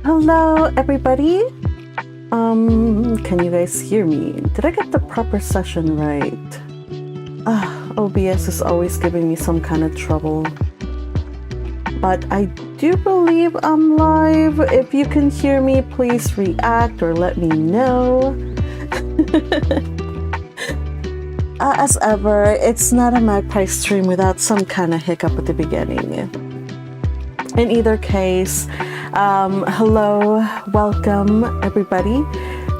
Hello, everybody. Can you guys hear me? Did I get the proper session right? OBS is always giving me some kind of trouble. But I do believe I'm live. If you can hear me, please react or let me know. As ever, it's not a magpie stream without some kind of hiccup at the beginning. In either case, hello, welcome everybody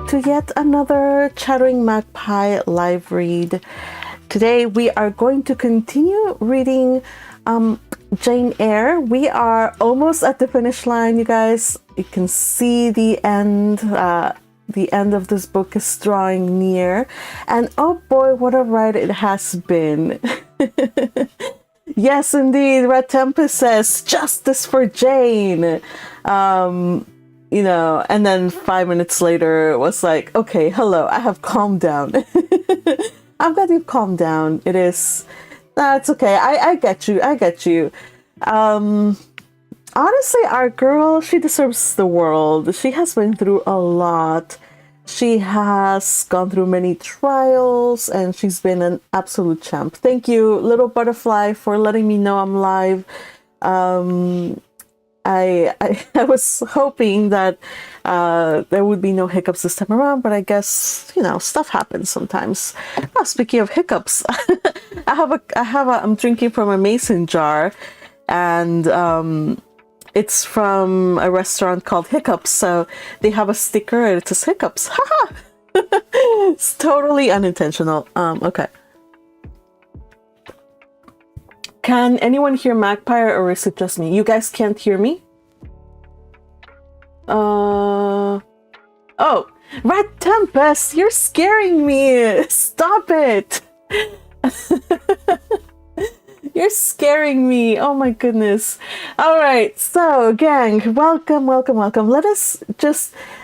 to yet another Chattering Magpie live read. Today we are going to continue reading Jane Eyre. We are almost at the finish line, you guys. You can see the end. The end of this book is drawing near, and oh boy, what a ride it has been. Yes, indeed. Red Tempest says, "Justice for Jane." You know, and then 5 minutes later, it was like, okay, hello, I have calmed down. I'm glad you've calmed down. It is, that's okay. I get you. I get you. Honestly, our girl, she deserves the world. She has been through a lot. She has gone through many trials, and she's been an absolute champ. Thank you, Little Butterfly, for letting me know I'm live. I was hoping that there would be no hiccups this time around, but I guess, you know, stuff happens sometimes. Oh, speaking of hiccups, I'm drinking from a mason jar, and it's from a restaurant called Hiccups, so they have a sticker and it says Hiccups. Haha! It's totally unintentional. Okay. Can anyone hear Magpie, or is it just me? You guys can't hear me? Oh, Red Tempest, you're scaring me! Stop it! You're scaring me. Oh my goodness. All right. So gang, welcome. Let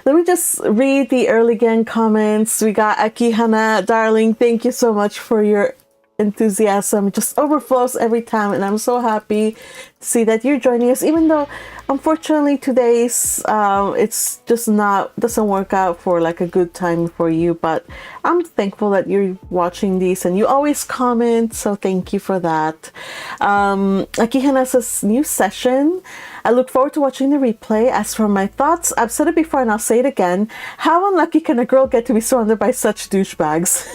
me just read the early gang comments. We got Akihana, darling. Thank you so much for your enthusiasm. It just overflows every time, and I'm so happy to see that you're joining us, even though unfortunately today's it's just doesn't work out for like a good time for you, but I'm thankful that you're watching these and you always comment, so thank you for that. Akihana says, new session. I look forward to watching the replay. As for my thoughts, I've said it before and I'll say it again. How unlucky can a girl get to be surrounded by such douchebags?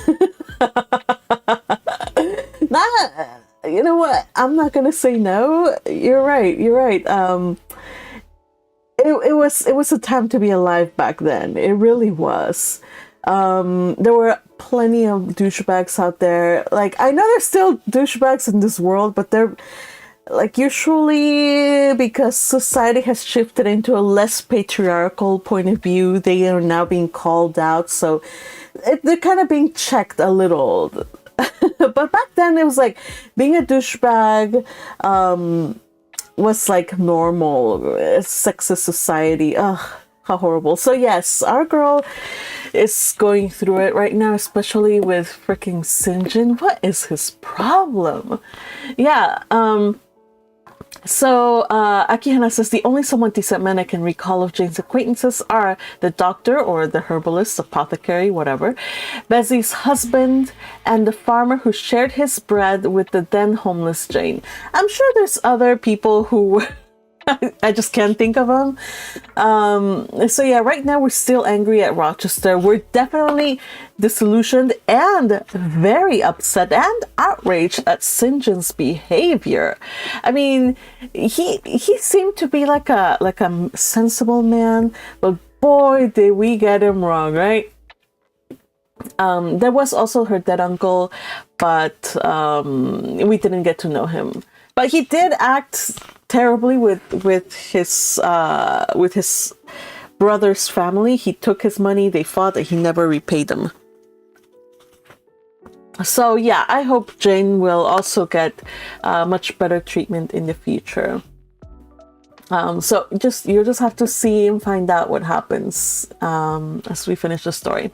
You know what? I'm not gonna say no. You're right. It was a time to be alive back then. It really was. There were plenty of douchebags out there. Like, I know there's still douchebags in this world, but they're like, usually because society has shifted into a less patriarchal point of view, they are now being called out. So they're kind of being checked a little. But back then it was like being a douchebag was like normal. Sexist society. Ugh, how horrible. So yes, our girl is going through it right now, especially with freaking Sinjin. What is his problem? Yeah, so Akihana says, the only somewhat decent men I can recall of Jane's acquaintances are the doctor or the herbalist, apothecary, whatever, Bezzy's husband, and the farmer who shared his bread with the then homeless Jane. I'm sure there's other people who I just can't think of them. So yeah, right now we're still angry at Rochester. We're definitely disillusioned and very upset and outraged at Sinjin's behavior. I mean, he seemed to be like a sensible man, but boy, did we get him wrong, right? There was also her dead uncle, but we didn't get to know him. But he did act terribly with his brother's family. He took his money, they fought, and he never repaid them. So yeah, I hope Jane will also get much better treatment in the future. So you'll just have to see and find out what happens as we finish the story.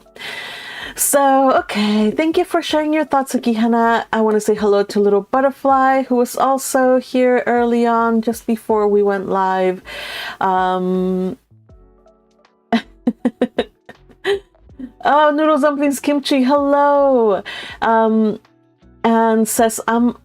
So, okay, thank you for sharing your thoughts, Akihana. I want to say hello to Little Butterfly, who was also here early on, just before we went live. Oh, noodles, dumplings, kimchi, hello. And says, I'm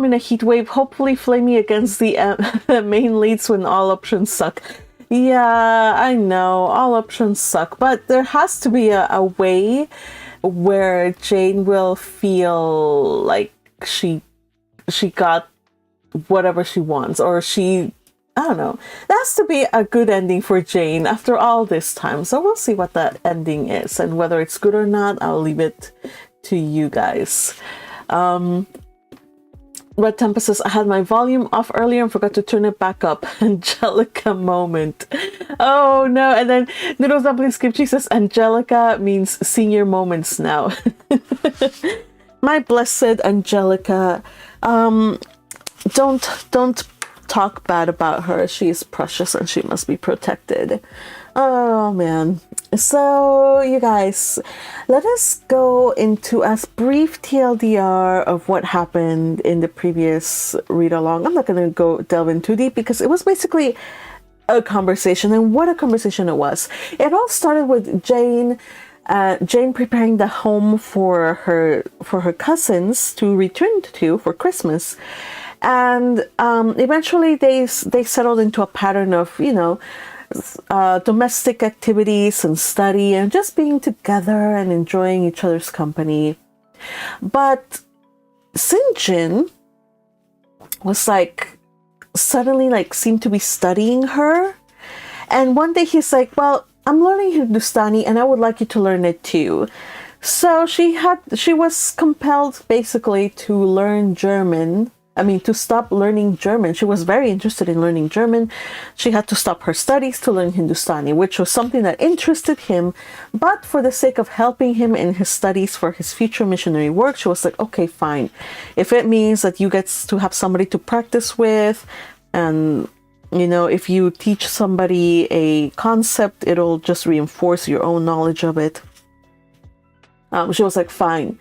in a heat wave, hopefully flaming against the main leads when all options suck. Yeah, I know, all options suck, but there has to be a way where Jane will feel like she got whatever she wants, or I don't know. There has to be a good ending for Jane after all this time. So we'll see what that ending is, and whether it's good or not, I'll leave it to you guys. Red Tempest says, I had my volume off earlier and forgot to turn it back up. Angelica moment. Oh no. And then Noodles Dumplings Kimchi says, Angelica means senior moments now. My blessed Angelica. Don't talk bad about her. She is precious and she must be protected. Oh man. So you guys, let us go into a brief TLDR of what happened in the previous read along. I'm not going to go delve in too deep because it was basically a conversation, and what a conversation it was. It all started with Jane preparing the home for her cousins to return to for Christmas. And eventually they settled into a pattern of, domestic activities and study and just being together and enjoying each other's company. But St. John was suddenly seemed to be studying her. And one day he's like, well, I'm learning Hindustani and I would like you to learn it too. So she was compelled basically to learn German. To stop learning German. She was very interested in learning German. She had to stop her studies to learn Hindustani, which was something that interested him. But for the sake of helping him in his studies for his future missionary work, she was like, okay, fine. If it means that you get to have somebody to practice with, and, if you teach somebody a concept, it'll just reinforce your own knowledge of it. She was like, fine.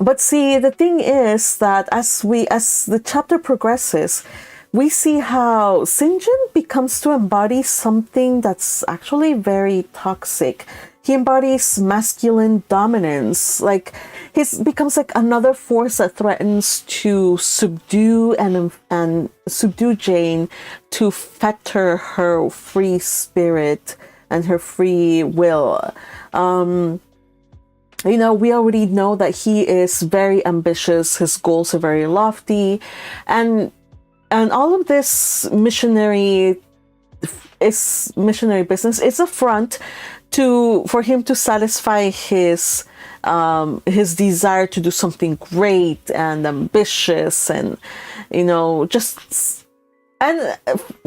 But see, the thing is that as the chapter progresses, we see how St. John becomes to embody something that's actually very toxic. He embodies masculine dominance. He becomes another force that threatens to subdue and subdue Jane, to fetter her free spirit and her free will. We already know that he is very ambitious. His goals are very lofty, and all of this missionary business is a front for him to satisfy his desire to do something great and ambitious, and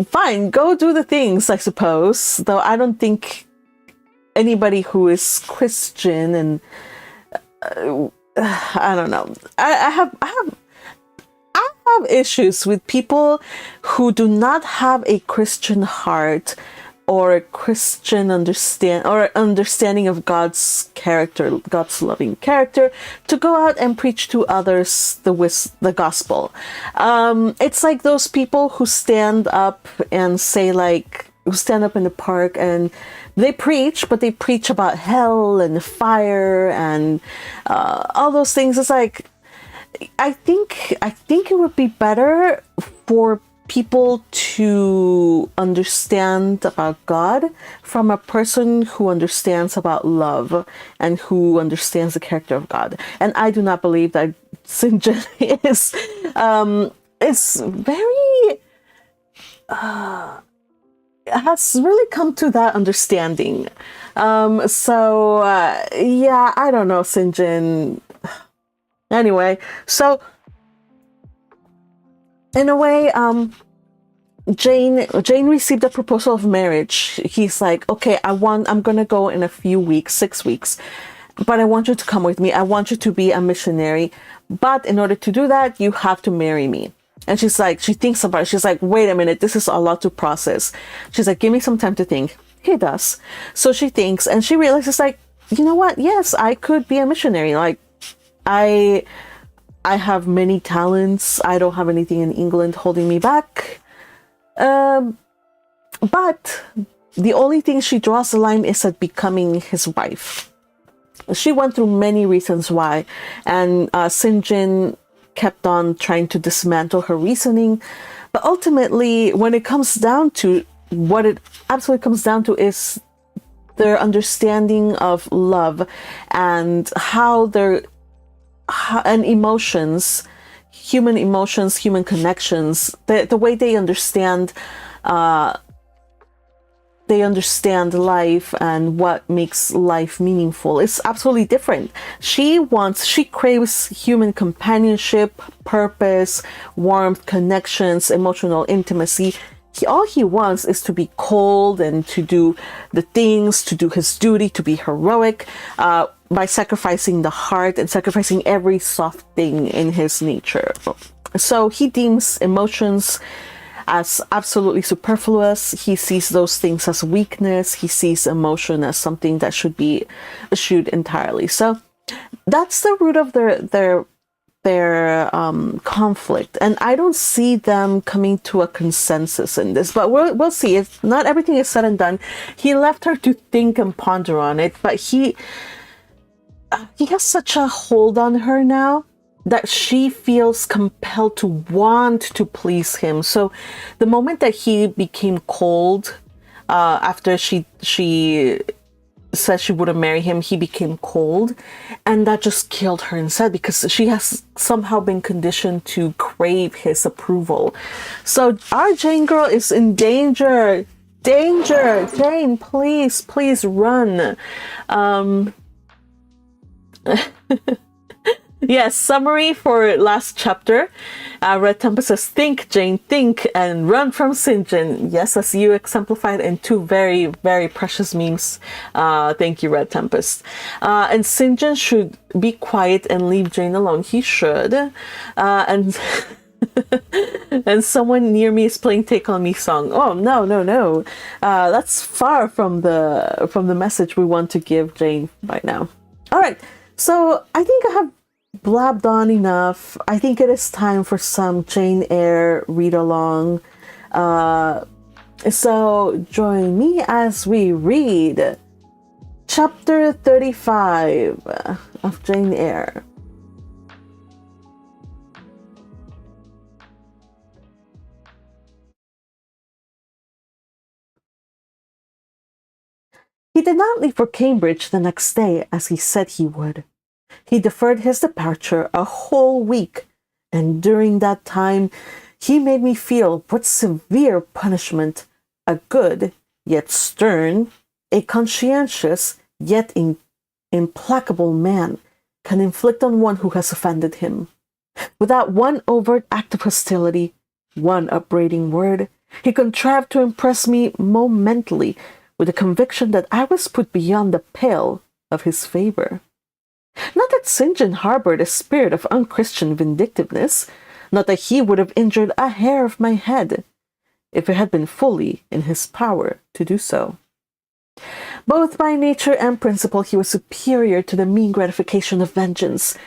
fine, go do the things, I suppose. Though I don't think anybody who is Christian and I don't know. I have issues with people who do not have a Christian heart or a Christian understanding of God's character, God's loving character, to go out and preach to others the gospel. It's like those people who stand up and say who stand up in the park and they preach, but they preach about hell and fire and all those things. It's like, I think it would be better for people to understand about God from a person who understands about love and who understands the character of God. And I do not believe that St. John is very has really come to that understanding. Yeah, I don't know, St. John. Anyway, so in a way, Jane received a proposal of marriage. He's like, okay, I'm gonna go in a few weeks, 6 weeks, but I want you to come with me. I want you to be a missionary. But in order to do that, you have to marry me. And she's like, she thinks about it. She's like, wait a minute, this is a lot to process. She's like, give me some time to think. He does. So she thinks, and she realizes, you know what? Yes, I could be a missionary. I have many talents. I don't have anything in England holding me back. But The only thing she draws the line is at becoming his wife. She went through many reasons why, and St. John kept on trying to dismantle her reasoning. But ultimately, when it comes down to what it absolutely comes down to is their understanding of love and and emotions, human connections, the way they understand life and what makes life meaningful is absolutely different. She craves human companionship, purpose, warmth, connections, emotional intimacy. All he wants is to be cold and to do the things, to do his duty, to be heroic, by sacrificing the heart and sacrificing every soft thing in his nature. So he deems emotions as absolutely superfluous. He sees those things as weakness. He sees emotion as something that should be eschewed entirely. So that's the root of their conflict, and I don't see them coming to a consensus in this, but we'll see. If not everything is said and done, he left her to think and ponder on it, but he has such a hold on her now that she feels compelled to want to please him. So the moment that he became cold, after she said she wouldn't marry him, he became cold, and that just killed her inside, because she has somehow been conditioned to crave his approval. So our Jane girl is in danger. Jane, please run. Yes, summary for last chapter. Red Tempest says, think, Jane, think, and run from St. John. Yes, as you exemplified in two very, very precious memes. Thank you, Red Tempest. And St. John should be quiet and leave Jane alone. He should. And and someone near me is playing Take On Me song. Oh, no. That's far from the message we want to give Jane by now. All right, so I think I have blabbed on enough. I think it is time for some Jane Eyre read along. So join me as we read chapter 35 of Jane Eyre. He did not leave for Cambridge the next day as he said he would. He deferred his departure a whole week, and during that time he made me feel what severe punishment a good yet stern, a conscientious yet implacable man can inflict on one who has offended him. Without one overt act of hostility, one upbraiding word, he contrived to impress me momently with the conviction that I was put beyond the pale of his favor. Not that St. John harbored a spirit of unchristian vindictiveness, not that he would have injured a hair of my head, if it had been fully in his power to do so. Both by nature and principle he was superior to the mean gratification of vengeance.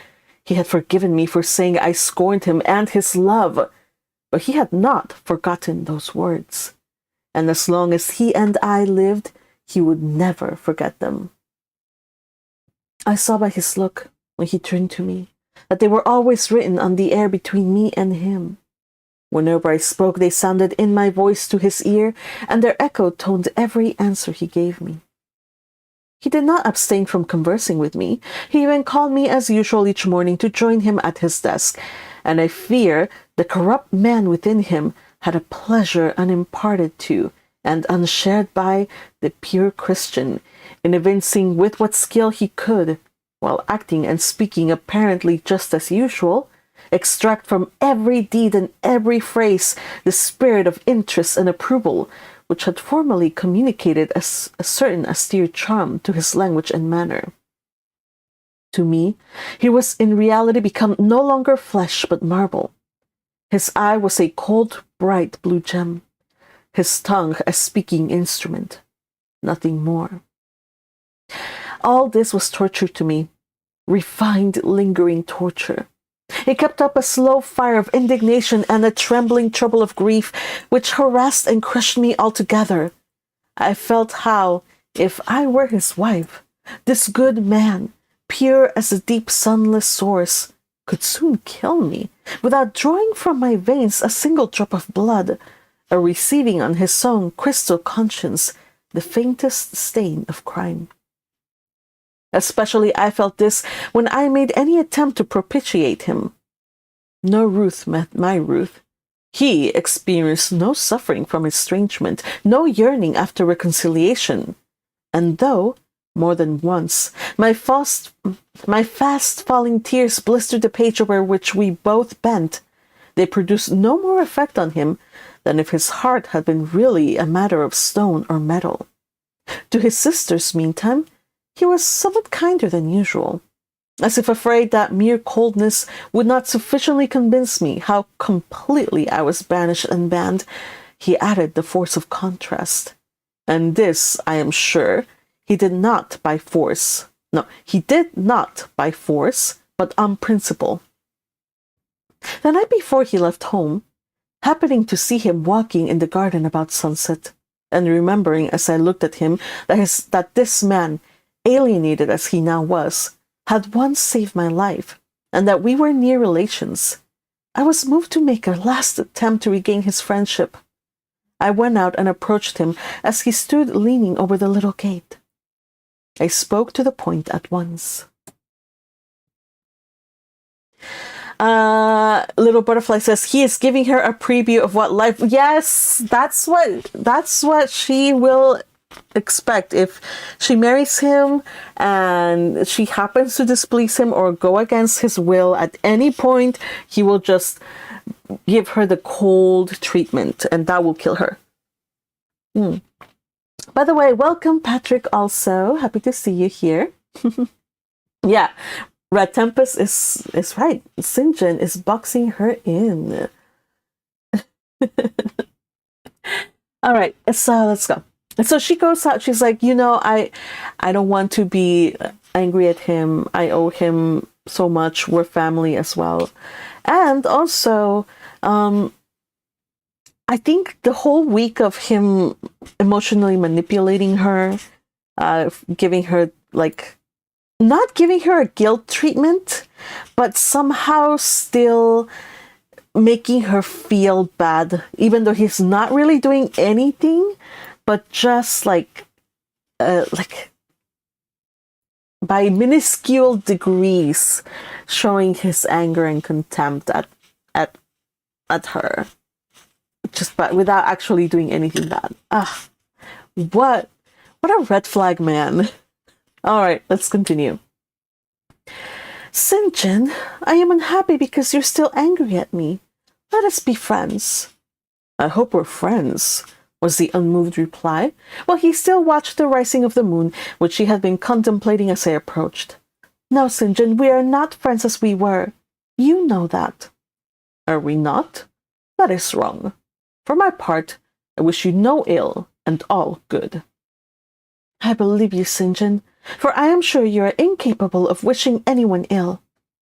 He had forgiven me for saying I scorned him and his love, but he had not forgotten those words, and as long as he and I lived, he would never forget them. I saw by his look, when he turned to me, that they were always written on the air between me and him. Whenever I spoke, they sounded in my voice to his ear, and their echo toned every answer he gave me. He did not abstain from conversing with me. He even called me as usual each morning to join him at his desk, and I fear the corrupt man within him had a pleasure unimparted to and unshared by the pure Christian in evincing with what skill he could, while acting and speaking apparently just as usual, extract from every deed and every phrase the spirit of interest and approval which had formerly communicated a certain austere charm to his language and manner. To me, he was in reality become no longer flesh but marble. His eye was a cold, bright blue gem, his tongue a speaking instrument, nothing more. All this was torture to me, refined, lingering torture. It kept up a slow fire of indignation and a trembling trouble of grief which harassed and crushed me altogether. I felt how, if I were his wife, this good man, pure as a deep sunless source, could soon kill me, without drawing from my veins a single drop of blood, or receiving on his own crystal conscience the faintest stain of crime. Especially I felt this when I made any attempt to propitiate him. No Ruth met my Ruth. He experienced no suffering from estrangement, no yearning after reconciliation. And though, more than once, my fast falling tears blistered the page over which we both bent, they produced no more effect on him than if his heart had been really a matter of stone or metal. To his sisters, meantime, he was somewhat kinder than usual. As if afraid that mere coldness would not sufficiently convince me how completely I was banished and banned, he added the force of contrast. And this, I am sure, he did not by force. No, he did not by force, but on principle. The night before he left home, happening to see him walking in the garden about sunset, and remembering as I looked at him that this man, alienated as he now was, had once saved my life, and that we were near relations, I was moved to make a last attempt to regain his friendship. I went out and approached him as he stood leaning over the little gate. I spoke to the point at once. Little Butterfly says he is giving her a preview of what life. Yes, that's what she will expect if she marries him and she happens to displease him or go against his will at any point. He will just give her the cold treatment, and that will kill her. By the way, welcome Patrick also. Happy to see you here. Yeah, Red Tempest is right. St. John is boxing her in. All right, so let's go. And so she goes out. She's like, I don't want to be angry at him. I owe him so much. We're family as well. And also, I think the whole week of him emotionally manipulating her, giving her not giving her a guilt treatment, but somehow still making her feel bad, even though he's not really doing anything, but just by minuscule degrees showing his anger and contempt at her, but without actually doing anything bad. What a red flag man. All right, let's continue. St. John, I am unhappy because you're still angry at me. Let us be friends. I hope we're friends, was the unmoved reply, while he still watched the rising of the moon, which he had been contemplating as I approached. No, St. John, we are not friends as we were. You know that. Are we not? That is wrong. For my part, I wish you no ill and all good. I believe you, St. John, for I am sure you are incapable of wishing anyone ill.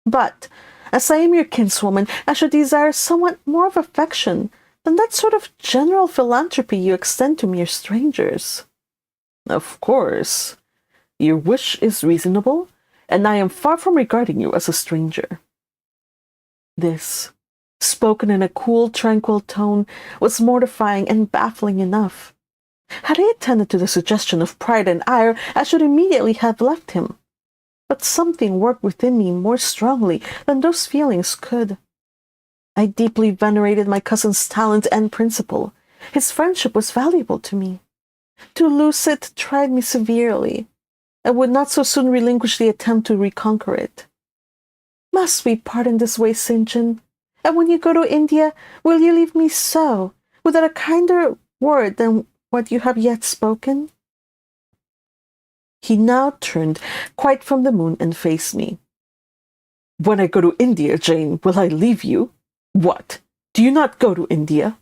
But, as I am your kinswoman, I should desire somewhat more of affection than that sort of general philanthropy you extend to mere strangers. Of course. Your wish is reasonable, and I am far from regarding you as a stranger. This, spoken in a cool, tranquil tone, was mortifying and baffling enough. Had I attended to the suggestion of pride and ire, I should immediately have left him. But something worked within me more strongly than those feelings could. I deeply venerated my cousin's talent and principle. His friendship was valuable to me. To lose it tried me severely. I would not so soon relinquish the attempt to reconquer it. Must we part in this way, St. John? And when you go to India, will you leave me so, without a kinder word than what you have yet spoken? He now turned quite from the moon and faced me. When I go to India, Jane, will I leave you? What? Do you not go to India?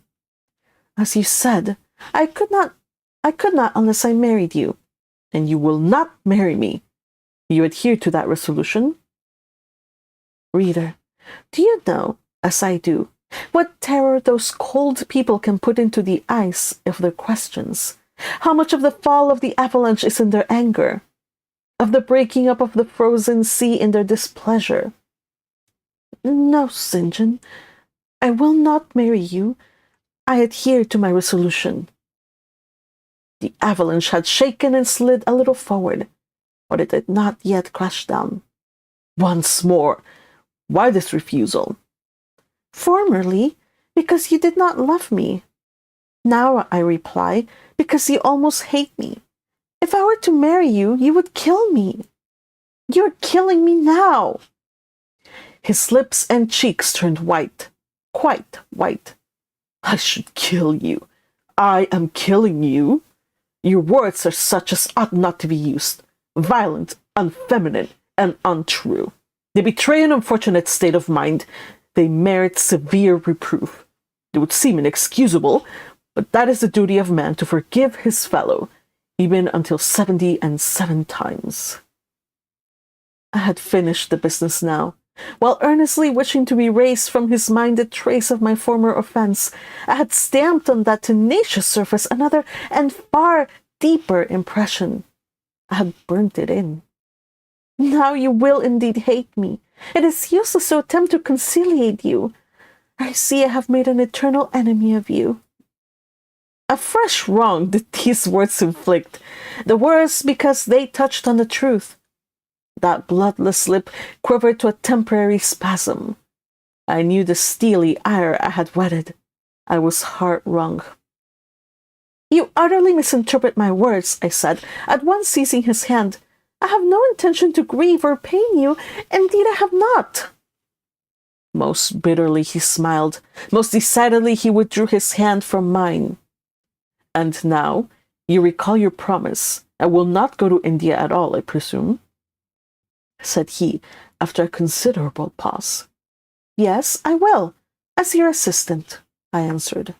As you said, I could not unless I married you, and you will not marry me. You adhere to that resolution? Reader, do you know, as I do, what terror those cold people can put into the eyes of their questions, How much of the fall of the avalanche is in their anger, of the breaking up of the frozen sea in their displeasure? No, St. John, I will not marry you. I adhere to my resolution. The avalanche had shaken and slid a little forward, but it had not yet crashed down. Once more, why this refusal? Formerly, because you did not love me. Now, I reply, because you almost hate me. If I were to marry you, you would kill me. You're killing me now. His lips and cheeks turned white, quite white. I should kill you. I am killing you. Your words are such as ought not to be used. Violent, unfeminine, and untrue. They betray an unfortunate state of mind. They merit severe reproof. It would seem inexcusable, but that is the duty of man to forgive his fellow, even until 77 times. I had finished the business now. While earnestly wishing to erase from his mind the trace of my former offense, I had stamped on that tenacious surface another and far deeper impression. I had burnt it in. Now you will indeed hate me. It is useless to attempt to conciliate you. I see I have made an eternal enemy of you. A fresh wrong did these words inflict, the worse because they touched on the truth. That bloodless lip quivered to a temporary spasm. I knew the steely ire I had whetted. I was heart-wrung. You utterly misinterpret my words, I said, at once seizing his hand. I have no intention to grieve or pain you. Indeed, I have not. Most bitterly he smiled. Most decidedly he withdrew his hand from mine. And now, you recall your promise. I will not go to India at all, I presume, said he, after a considerable pause. Yes, I will, as your assistant, I answered.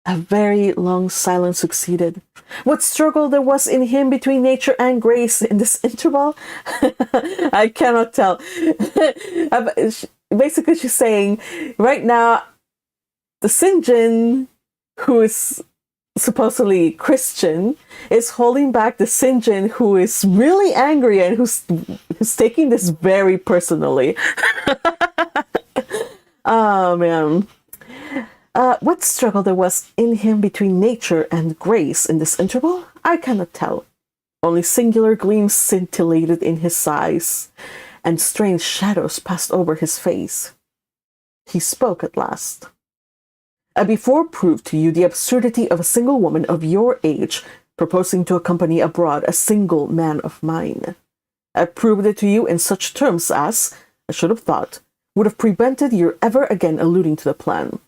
A very long silence succeeded. What struggle there was in him between nature and grace in this interval, I cannot tell. Basically, she's saying, right now, the St. John, who is supposedly Christian, is holding back the St. John who is really angry and who's taking this very personally. Oh, man. What struggle there was in him between nature and grace in this interval, I cannot tell. Only singular gleams scintillated in his eyes, and strange shadows passed over his face. He spoke at last. I before proved to you the absurdity of a single woman of your age proposing to accompany abroad a single man of mine. I proved it to you in such terms as, I should have thought, would have prevented your ever again alluding to the plan.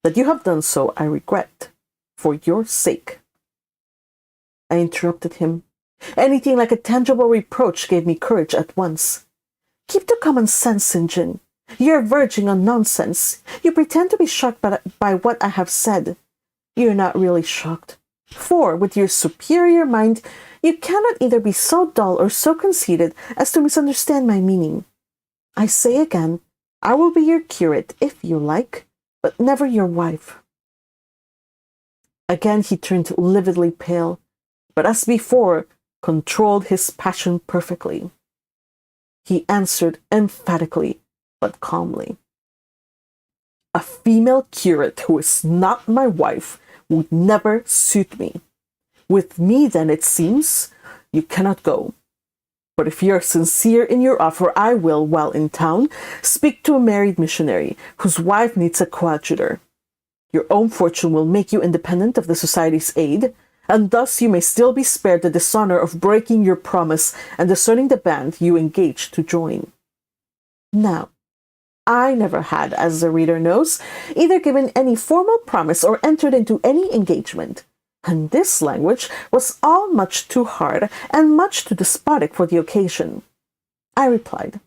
That you have done so, I regret, for your sake. I interrupted him. Anything like a tangible reproach gave me courage at once. Keep to common sense, St. John. You are verging on nonsense. You pretend to be shocked by what I have said. You are not really shocked. For, with your superior mind, you cannot either be so dull or so conceited as to misunderstand my meaning. I say again, I will be your curate, if you like, but never your wife. Again he turned lividly pale, but as before, controlled his passion perfectly. He answered emphatically, but calmly. A female curate who is not my wife would never suit me. With me, then, it seems, you cannot go. But if you are sincere in your offer, I will, while in town, speak to a married missionary whose wife needs a coadjutor. Your own fortune will make you independent of the society's aid, and thus you may still be spared the dishonor of breaking your promise and deserting the band you engaged to join. Now, I never had, as the reader knows, either given any formal promise or entered into any engagement, and this language was all much too hard and much too despotic for the occasion. I replied,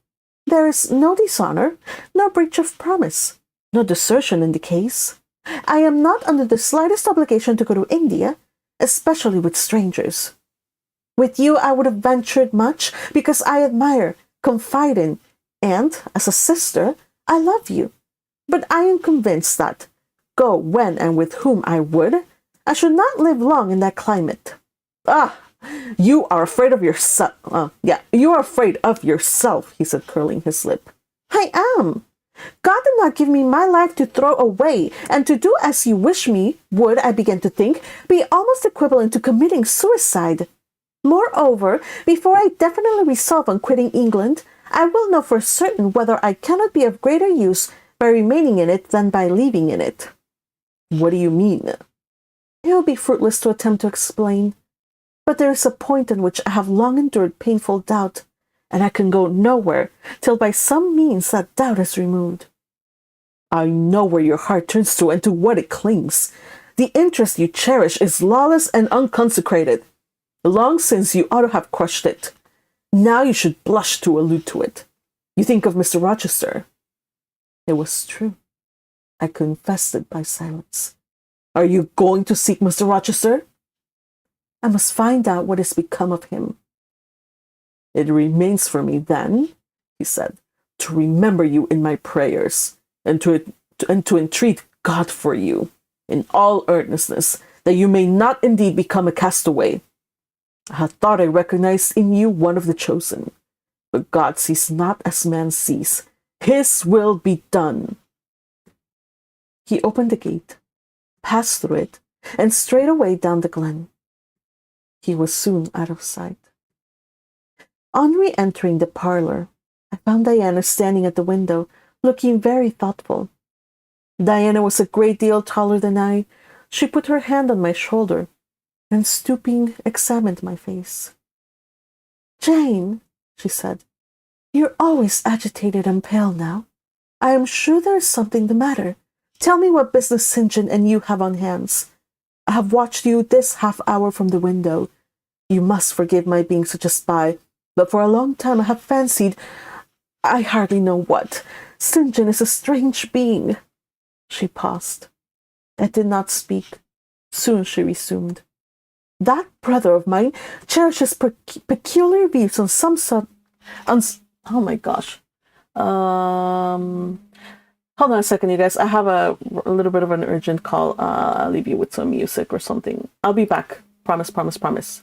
there is no dishonor, no breach of promise, no desertion in the case. I am not under the slightest obligation to go to India, especially with strangers. With you I would have ventured much, because I admire, confide in, and, as a sister, I love you. But I am convinced that, go when and with whom I would, I should not live long in that climate. Ah, you are afraid of yourself. You are afraid of yourself, he said, curling his lip. I am. God did not give me my life to throw away, and to do as you wish me would, I began to think, be almost equivalent to committing suicide. Moreover, before I definitely resolve on quitting England, I will know for certain whether I cannot be of greater use by remaining in it than by leaving in it. What do you mean? It will be fruitless to attempt to explain, but there is a point on which I have long endured painful doubt, and I can go nowhere till by some means that doubt is removed. I know where your heart turns to and to what it clings. The interest you cherish is lawless and unconsecrated. Long since you ought to have crushed it. Now you should blush to allude to it. You think of Mr. Rochester. It was true. I confessed it by silence. Are you going to seek Mr. Rochester? I must find out what has become of him. It remains for me then, he said, to remember you in my prayers, and to entreat God for you, in all earnestness, that you may not indeed become a castaway. I had thought I recognized in you one of the chosen, but God sees not as man sees. His will be done. He opened the gate, passed through it, and straight away down the glen. He was soon out of sight. On re-entering the parlor, I found Diana standing at the window, looking very thoughtful. Diana was a great deal taller than I. She put her hand on my shoulder, and stooping, examined my face. Jane, she said, you're always agitated and pale now. I am sure there is something the matter. Tell me what business St. John and you have on hands. I have watched you this half hour from the window. You must forgive my being such a spy, but for a long time I have fancied, I hardly know what. St. John is a strange being. She paused. I did not speak. Soon she resumed. That brother of mine cherishes peculiar views on some oh my gosh. Hold on a second, you guys. I have a little bit of an urgent call. I'll leave you with some music or something. I'll be back. Promise, promise, promise.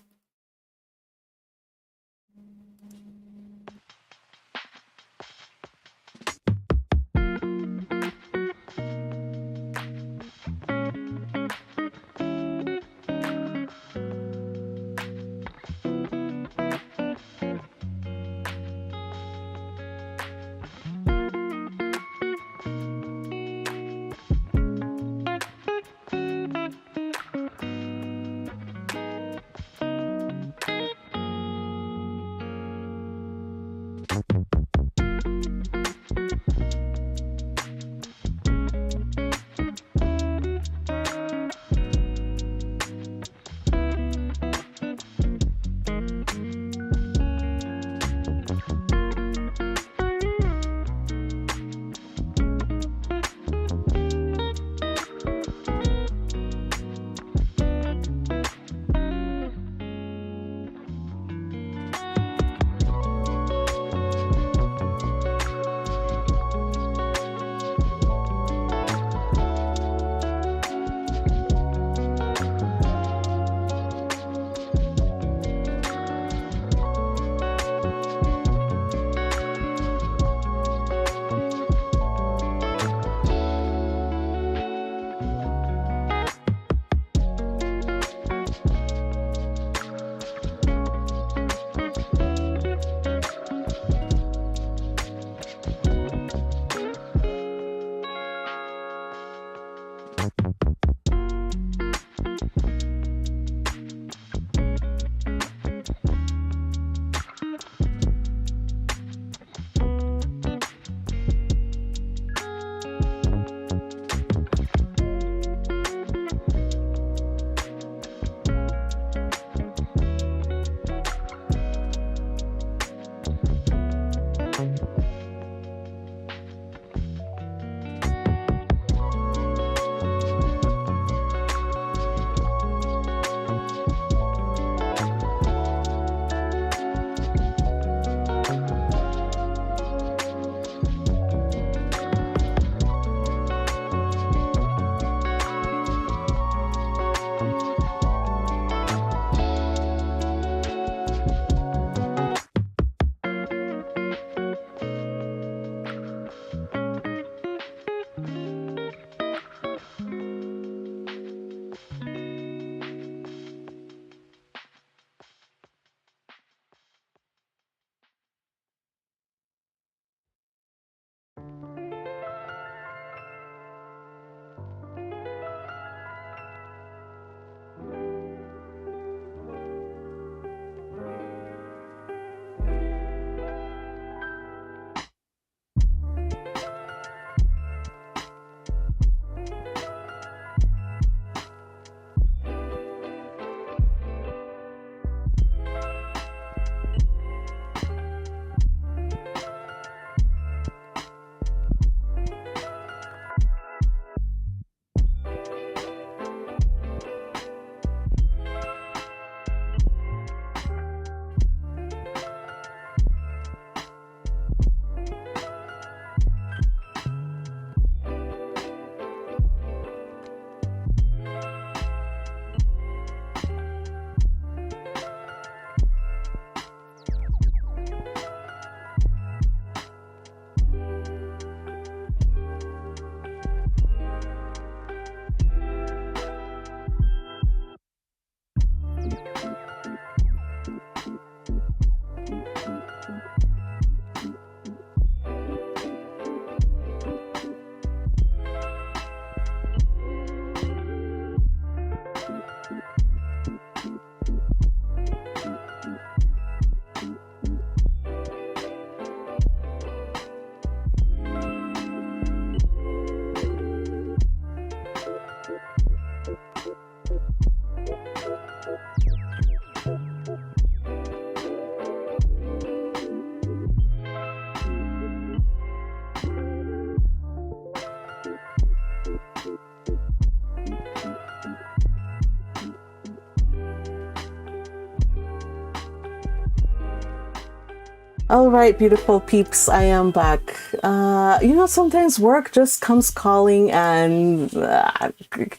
All right, beautiful peeps, I am back. You know, sometimes work just comes calling and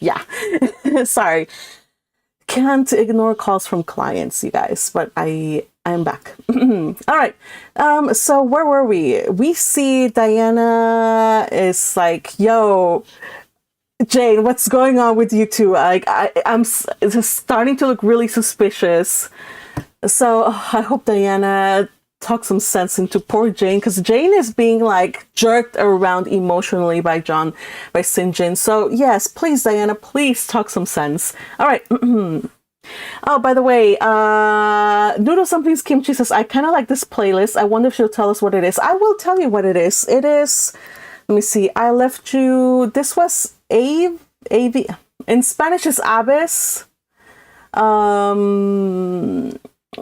yeah, sorry. Can't ignore calls from clients, you guys, but I'm back. All right. So where were we? We see Diana is like, yo, Jane, what's going on with you two? Like, it's starting to look really suspicious. So I hope Diana talk some sense into poor Jane, because Jane is being like jerked around emotionally by St. John. So yes, please, Diana, please talk some sense. All right. Oh, by the way, Noodle Something's Kimchi says, I kind of like this playlist. I wonder if she'll tell us what it is. I will tell you what it is. It is, let me see, I left you, this was AV, in Spanish is Abyss.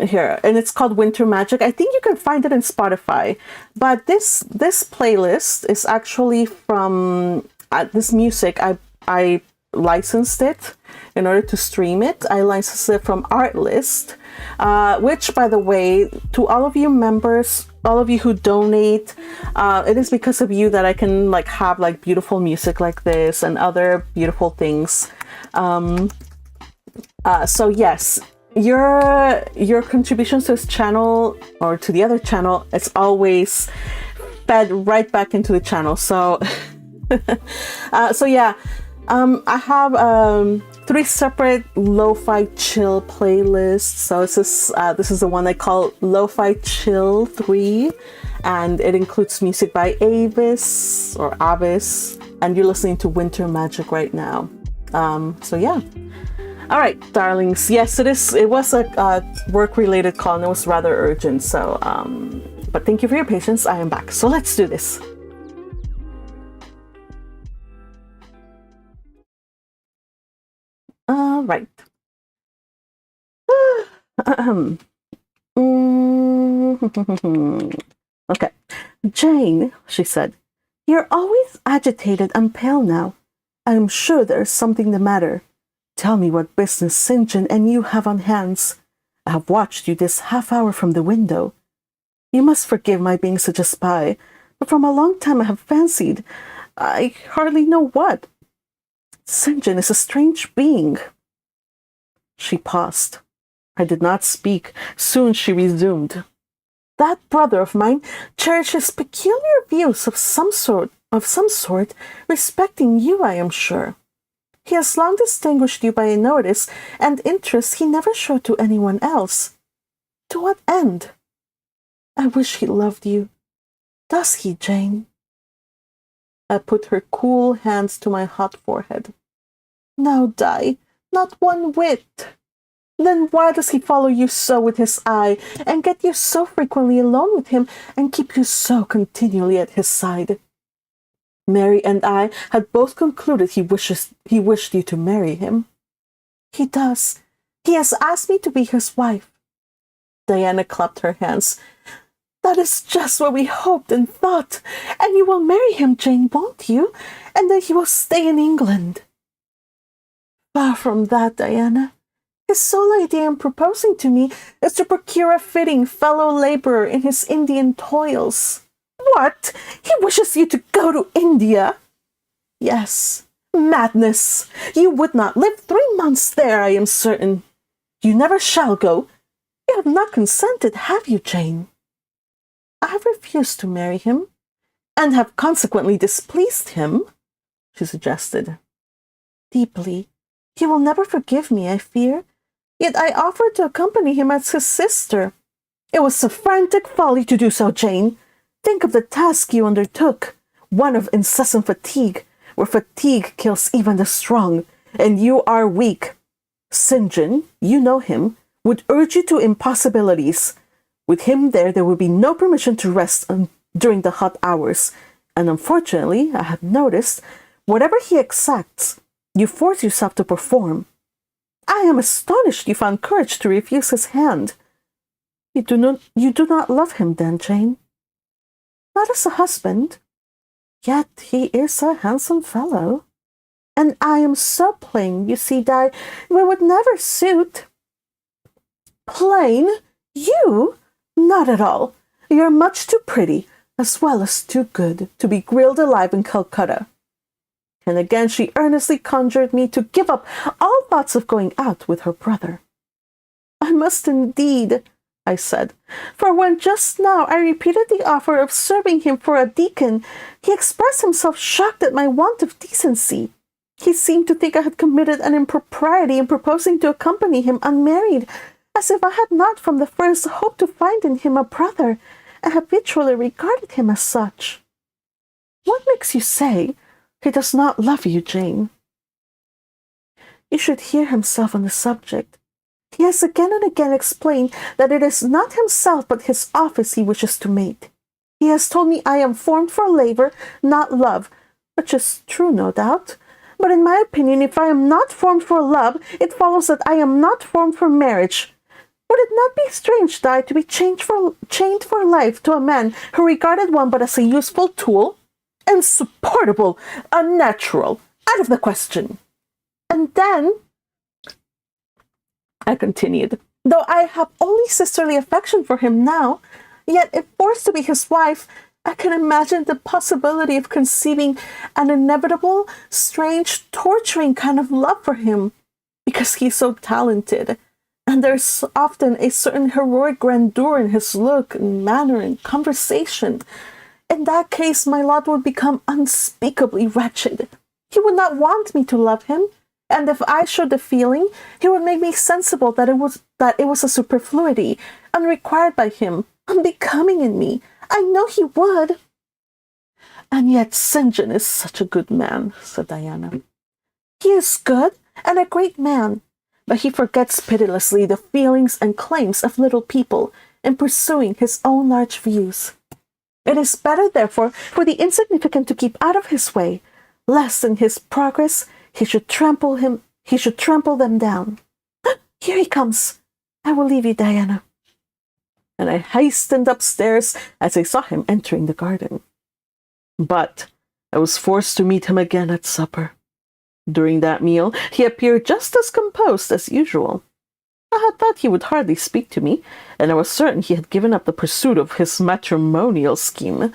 Here, and it's called Winter Magic. I think you can find it in Spotify, but this playlist is actually from this music. I licensed it in order to stream it. I licensed it from Artlist, which, by the way, to all of you members, all of you who donate, it is because of you that I can like have like beautiful music like this and other beautiful things. So yes, your contributions to this channel or to the other channel, it's always fed right back into the channel. So so yeah, I have 3 separate lo-fi chill playlists. So this is the one I call Lo-Fi Chill 3, and it includes music by Abyss, and you're listening to Winter Magic right now. So yeah. All right, darlings. Yes, it was a work-related call, and it was rather urgent. So, but thank you for your patience. I am back. So let's do this. All right. Okay. Jane, she said, you're always agitated and pale now. I'm sure there's something the matter. Tell me what business St. John and you have on hands. I have watched you this half hour from the window. You must forgive my being such a spy, but from a long time I have fancied, I hardly know what. St. John is a strange being. She paused. I did not speak. Soon she resumed. That brother of mine cherishes peculiar views of some sort respecting you, I am sure. He has long distinguished you by a notice and interest he never showed to anyone else. To what end? I wish he loved you. Does he, Jane? I put her cool hands to my hot forehead. No, Di, not one whit. Then why does he follow you so with his eye, and get you so frequently alone with him, and keep you so continually at his side? Mary and I had both concluded he wished you to marry him. He does. He has asked me to be his wife. Diana clapped her hands. That is just what we hoped and thought. And you will marry him, Jane, won't you? And then he will stay in England. Far from that, Diana. His sole idea in proposing to me is to procure a fitting fellow laborer in his Indian toils. What? He wishes you to go to India? Yes. Madness. You would not live 3 months there, I am certain. You never shall go. You have not consented, have you, Jane? I have refused to marry him, and have consequently displeased him, she suggested. Deeply. He will never forgive me, I fear. Yet I offered to accompany him as his sister. It was a frantic folly to do so, Jane. Think of the task you undertook, one of incessant fatigue, where fatigue kills even the strong, and you are weak. St. John, you know him, would urge you to impossibilities. With him there would be no permission to rest during the hot hours. And unfortunately, I have noticed, whatever he exacts, you force yourself to perform. I am astonished you found courage to refuse his hand. You do not love him then, Jane? Not as a husband. Yet he is a handsome fellow. And I am so plain, you see, that we would never suit. Plain? You? Not at all. You're much too pretty, as well as too good, to be grilled alive in Calcutta. And again she earnestly conjured me to give up all thoughts of going out with her brother. I must indeed, I said, for when just now I repeated the offer of serving him for a deacon, he expressed himself shocked at my want of decency. He seemed to think I had committed an impropriety in proposing to accompany him unmarried, as if I had not from the first hoped to find in him a brother, and habitually regarded him as such. What makes you say he does not love you, Jane? You should hear himself on the subject. He has again and again explained that it is not himself but his office he wishes to make. He has told me I am formed for labor, not love, which is true, no doubt. But in my opinion, if I am not formed for love, it follows that I am not formed for marriage. Would it not be strange, Di, to be chained for life to a man who regarded one but as a useful tool? Insupportable, unnatural, out of the question. And then, I continued, though I have only sisterly affection for him now, yet if forced to be his wife, I can imagine the possibility of conceiving an inevitable, strange, torturing kind of love for him, because he's so talented, and there's often a certain heroic grandeur in his look and manner and conversation. In that case, my lot would become unspeakably wretched. He would not want me to love him, and if I showed the feeling, he would make me sensible that it was a superfluity, unrequired by him, unbecoming in me. I know he would. And yet St. John is such a good man, said Diana. He is good and a great man, but he forgets pitilessly the feelings and claims of little people in pursuing his own large views. It is better, therefore, for the insignificant to keep out of his way, lest in his progress he should trample them down. Here he comes. I will leave you, Diana. And I hastened upstairs as I saw him entering the garden. But I was forced to meet him again at supper. During that meal, he appeared just as composed as usual. I had thought he would hardly speak to me, and I was certain he had given up the pursuit of his matrimonial scheme.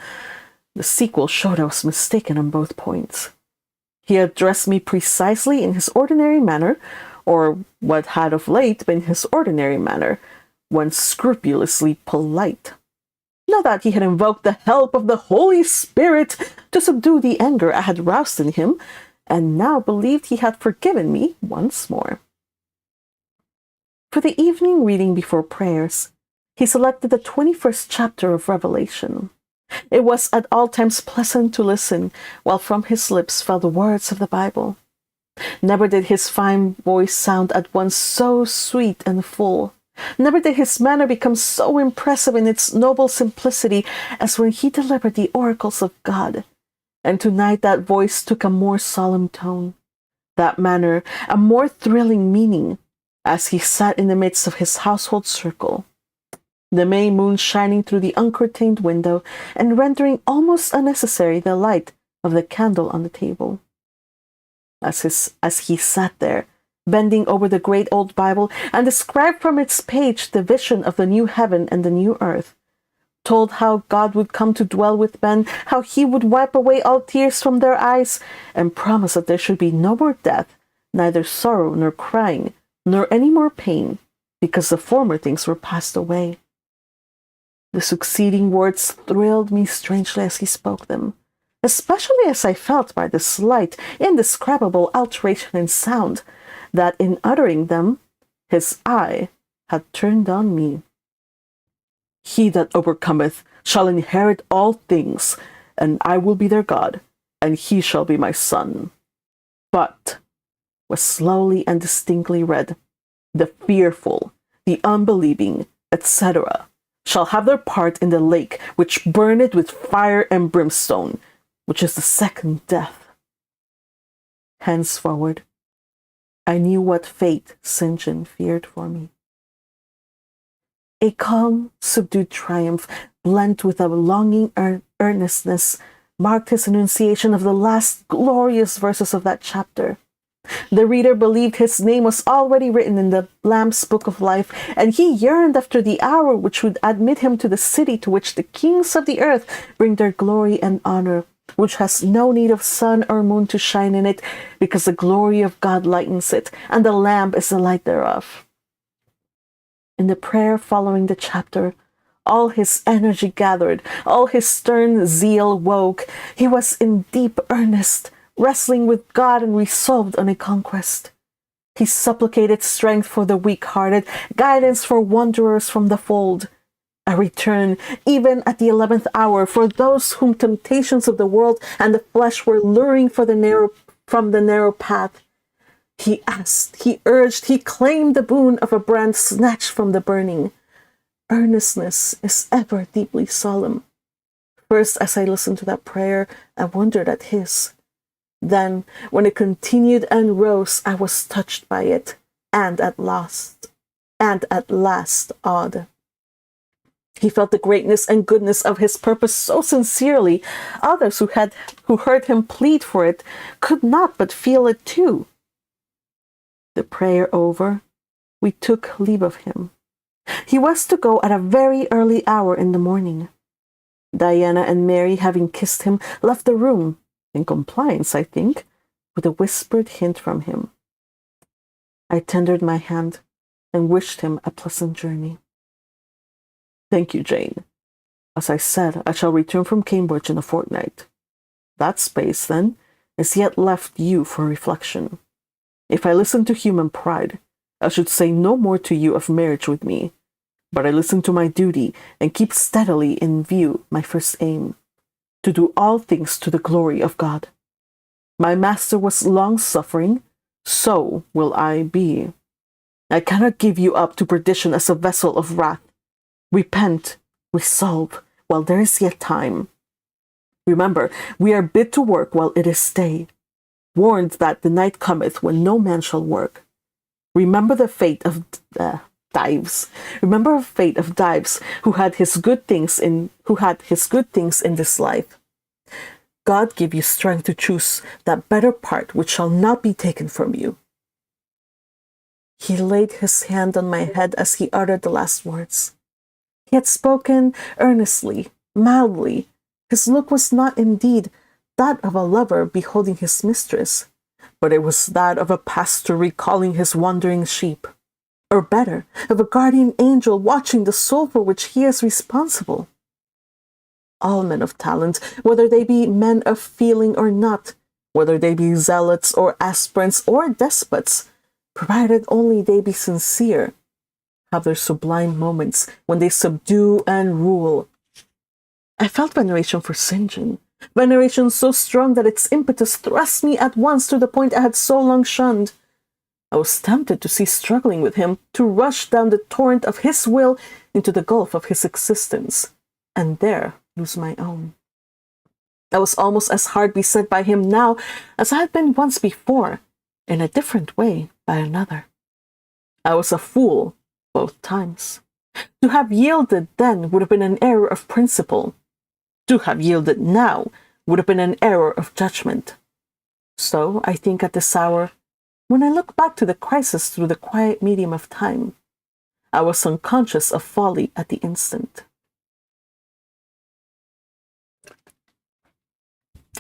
The sequel showed I was mistaken on both points. He addressed me precisely in his ordinary manner, or what had of late been his ordinary manner, when scrupulously polite. Now that he had invoked the help of the Holy Spirit to subdue the anger I had roused in him, and now believed he had forgiven me once more. For the evening reading before prayers, he selected the 21st chapter of Revelation. It was at all times pleasant to listen, while from his lips fell the words of the Bible. Never did his fine voice sound at once so sweet and full. Never did his manner become so impressive in its noble simplicity as when he delivered the oracles of God. And tonight that voice took a more solemn tone, that manner a more thrilling meaning, as he sat in the midst of his household circle, the May moon shining through the uncurtained window and rendering almost unnecessary the light of the candle on the table. As he sat there, bending over the great old Bible, and described from its page the vision of the new heaven and the new earth, told how God would come to dwell with men, how he would wipe away all tears from their eyes, and promise that there should be no more death, neither sorrow nor crying, nor any more pain, because the former things were passed away. The succeeding words thrilled me strangely as he spoke them, especially as I felt by the slight, indescribable alteration in sound, that in uttering them, his eye had turned on me. He that overcometh shall inherit all things, and I will be their God, and he shall be my son. But was slowly and distinctly read, The fearful, the unbelieving, etc., shall have their part in the lake which burneth with fire and brimstone, which is the second death. Henceforward, I knew what fate St. John feared for me. A calm, subdued triumph, blent with a longing earnestness, marked his enunciation of the last glorious verses of that chapter. The reader believed his name was already written in the Lamb's book of life, and he yearned after the hour which would admit him to the city to which the kings of the earth bring their glory and honor, which has no need of sun or moon to shine in it, because the glory of God lightens it, and the Lamb is the light thereof. In the prayer following the chapter, all his energy gathered, all his stern zeal woke. He was in deep earnest, wrestling with God and resolved on a conquest. He supplicated strength for the weak-hearted, guidance for wanderers from the fold, a return, even at the 11th hour, for those whom temptations of the world and the flesh were luring from the narrow path. He asked, he urged, he claimed the boon of a brand snatched from the burning. Earnestness is ever deeply solemn. First, as I listened to that prayer, I wondered at his. Then, when it continued and rose, I was touched by it, and at last awed. He felt the greatness and goodness of his purpose so sincerely, others who heard him plead for it could not but feel it too. The prayer over, we took leave of him. He was to go at a very early hour in the morning. Diana and Mary, having kissed him, left the room, in compliance, I think, with a whispered hint from him. I tendered my hand and wished him a pleasant journey. Thank you, Jane. As I said, I shall return from Cambridge in a fortnight. That space, then, is yet left you for reflection. If I listened to human pride, I should say no more to you of marriage with me, but I listen to my duty and keep steadily in view my first aim, to do all things to the glory of God. My master was long-suffering, so will I be. I cannot give you up to perdition as a vessel of wrath. Repent, resolve, while there is yet time. Remember, we are bid to work while it is day, warned that the night cometh when no man shall work. Remember the fate of Dives. Remember the fate of Dives, who had his good things in this life. God give you strength to choose that better part which shall not be taken from you. He laid his hand on my head as he uttered the last words. He had spoken earnestly, mildly. His look was not indeed that of a lover beholding his mistress, but it was that of a pastor recalling his wandering sheep, or better, of a guardian angel watching the soul for which he is responsible. All men of talent, whether they be men of feeling or not, whether they be zealots or aspirants or despots, provided only they be sincere, have their sublime moments when they subdue and rule. I felt veneration for St. John, veneration so strong that its impetus thrust me at once to the point I had so long shunned. I was tempted to cease struggling with him, to rush down the torrent of his will into the gulf of his existence, and there lose my own. I was almost as hard beset by him now as I had been once before, in a different way by another. I was a fool both times. To have yielded then would have been an error of principle. To have yielded now would have been an error of judgment. So, I think at this hour, when I look back to the crisis through the quiet medium of time, I was unconscious of folly at the instant.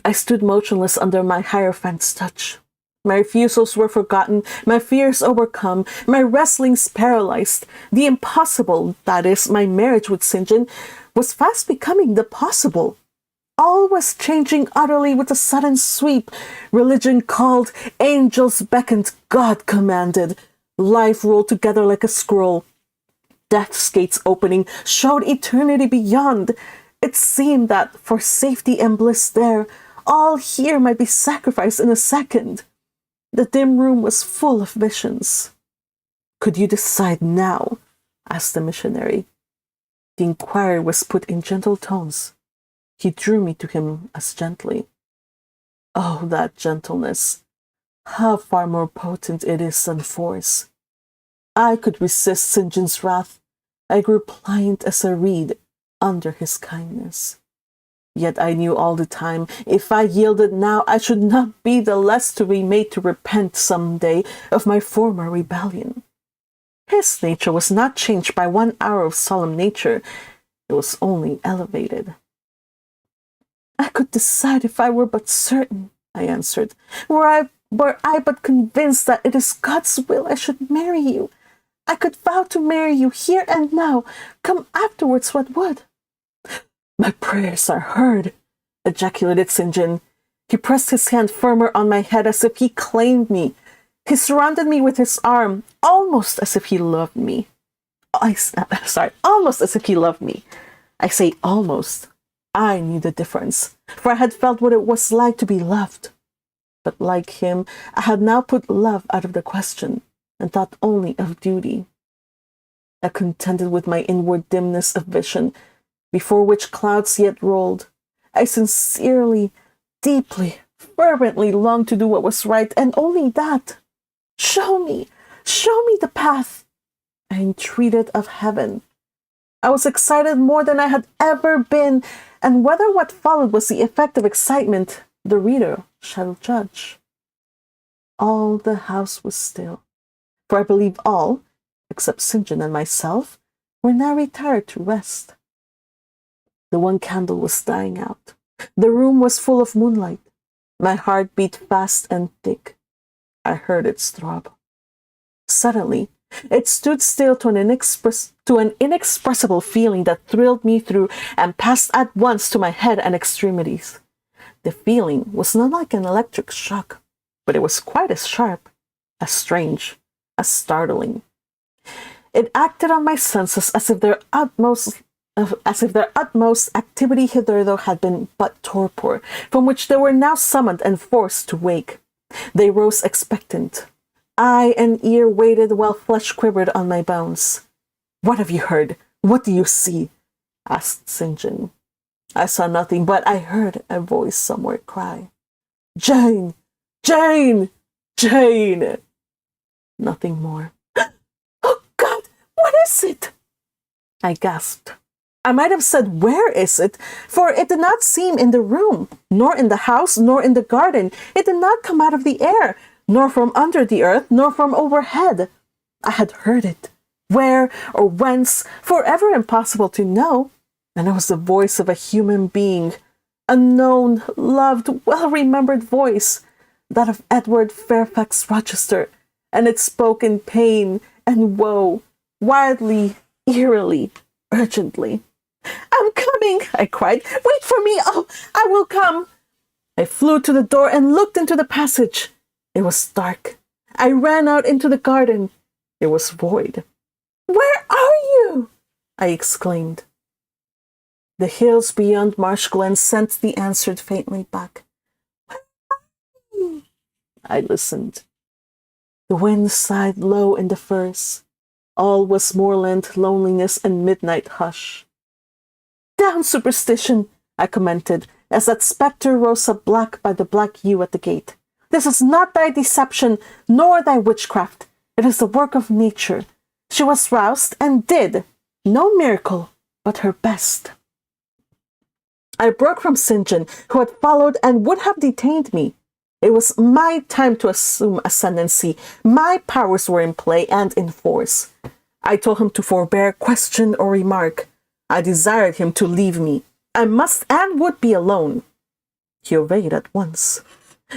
I stood motionless under my Hierophant's touch. My refusals were forgotten, my fears overcome, my wrestlings paralyzed. The impossible, that is, my marriage with St. John, was fast becoming the possible. All was changing utterly with a sudden sweep. Religion called, angels beckoned, God commanded. Life rolled together like a scroll. Death's gates opening showed eternity beyond. It seemed that, for safety and bliss there, all here might be sacrificed in a second. The dim room was full of visions. Could you decide now? Asked the missionary. The inquiry was put in gentle tones. He drew me to him as gently. Oh, that gentleness! How far more potent it is than force! I could resist St. John's wrath. I grew pliant as a reed under his kindness. Yet I knew all the time, if I yielded now, I should not be the less to be made to repent some day of my former rebellion. His nature was not changed by 1 hour of solemn nature. It was only elevated. I could decide if I were but certain, I answered. Were I but convinced that it is God's will I should marry you, I could vow to marry you here and now, come afterwards what would. My prayers are heard, ejaculated St. John. He pressed his hand firmer on my head as if he claimed me. He surrounded me with his arm, almost as if he loved me. Almost as if he loved me. I say almost. I knew the difference, for I had felt what it was like to be loved. But like him, I had now put love out of the question, and thought only of duty. I contended with my inward dimness of vision, before which clouds yet rolled. I sincerely, deeply, fervently longed to do what was right, and only that. Show me the path. I entreated of heaven. I was excited more than I had ever been, and whether what followed was the effect of excitement, the reader shall judge. All the house was still, for I believe all, except St. John and myself, were now retired to rest. The one candle was dying out. The room was full of moonlight. My heart beat fast and thick. I heard its throb. Suddenly, it stood still to an inexpressible feeling that thrilled me through and passed at once to my head and extremities. The feeling was not like an electric shock, but it was quite as sharp, as strange, as startling. It acted on my senses as if their utmost activity hitherto had been but torpor, from which they were now summoned and forced to wake. They rose expectant. Eye and ear waited while flesh quivered on my bones. What have you heard? What do you see? Asked St. John. I saw nothing, but I heard a voice somewhere cry, Jane! Jane! Jane! Nothing more. Oh God, what is it? I gasped. I might have said, where is it? For it did not seem in the room, nor in the house, nor in the garden. It did not come out of the air, nor from under the earth, nor from overhead. I had heard it. Where or whence, forever impossible to know. And it was the voice of a human being, a known, loved, well-remembered voice, that of Edward Fairfax Rochester, and it spoke in pain and woe, wildly, eerily, urgently. I'm coming, I cried. Wait for me. Oh, I will come. I flew to the door and looked into the passage. It was dark. I ran out into the garden. It was void. Where are you? I exclaimed. The hills beyond Marsh Glen sent the answer faintly back. Where are you? I listened. The wind sighed low in the firs. All was moorland, loneliness, and midnight hush. Down, superstition, I commented, as that spectre rose up black by the black yew at the gate. This is not thy deception, nor thy witchcraft. It is the work of nature. She was roused and did, no miracle, but her best. I broke from St. John, who had followed and would have detained me. It was my time to assume ascendancy. My powers were in play and in force. I told him to forbear question or remark. I desired him to leave me. I must and would be alone. He obeyed at once.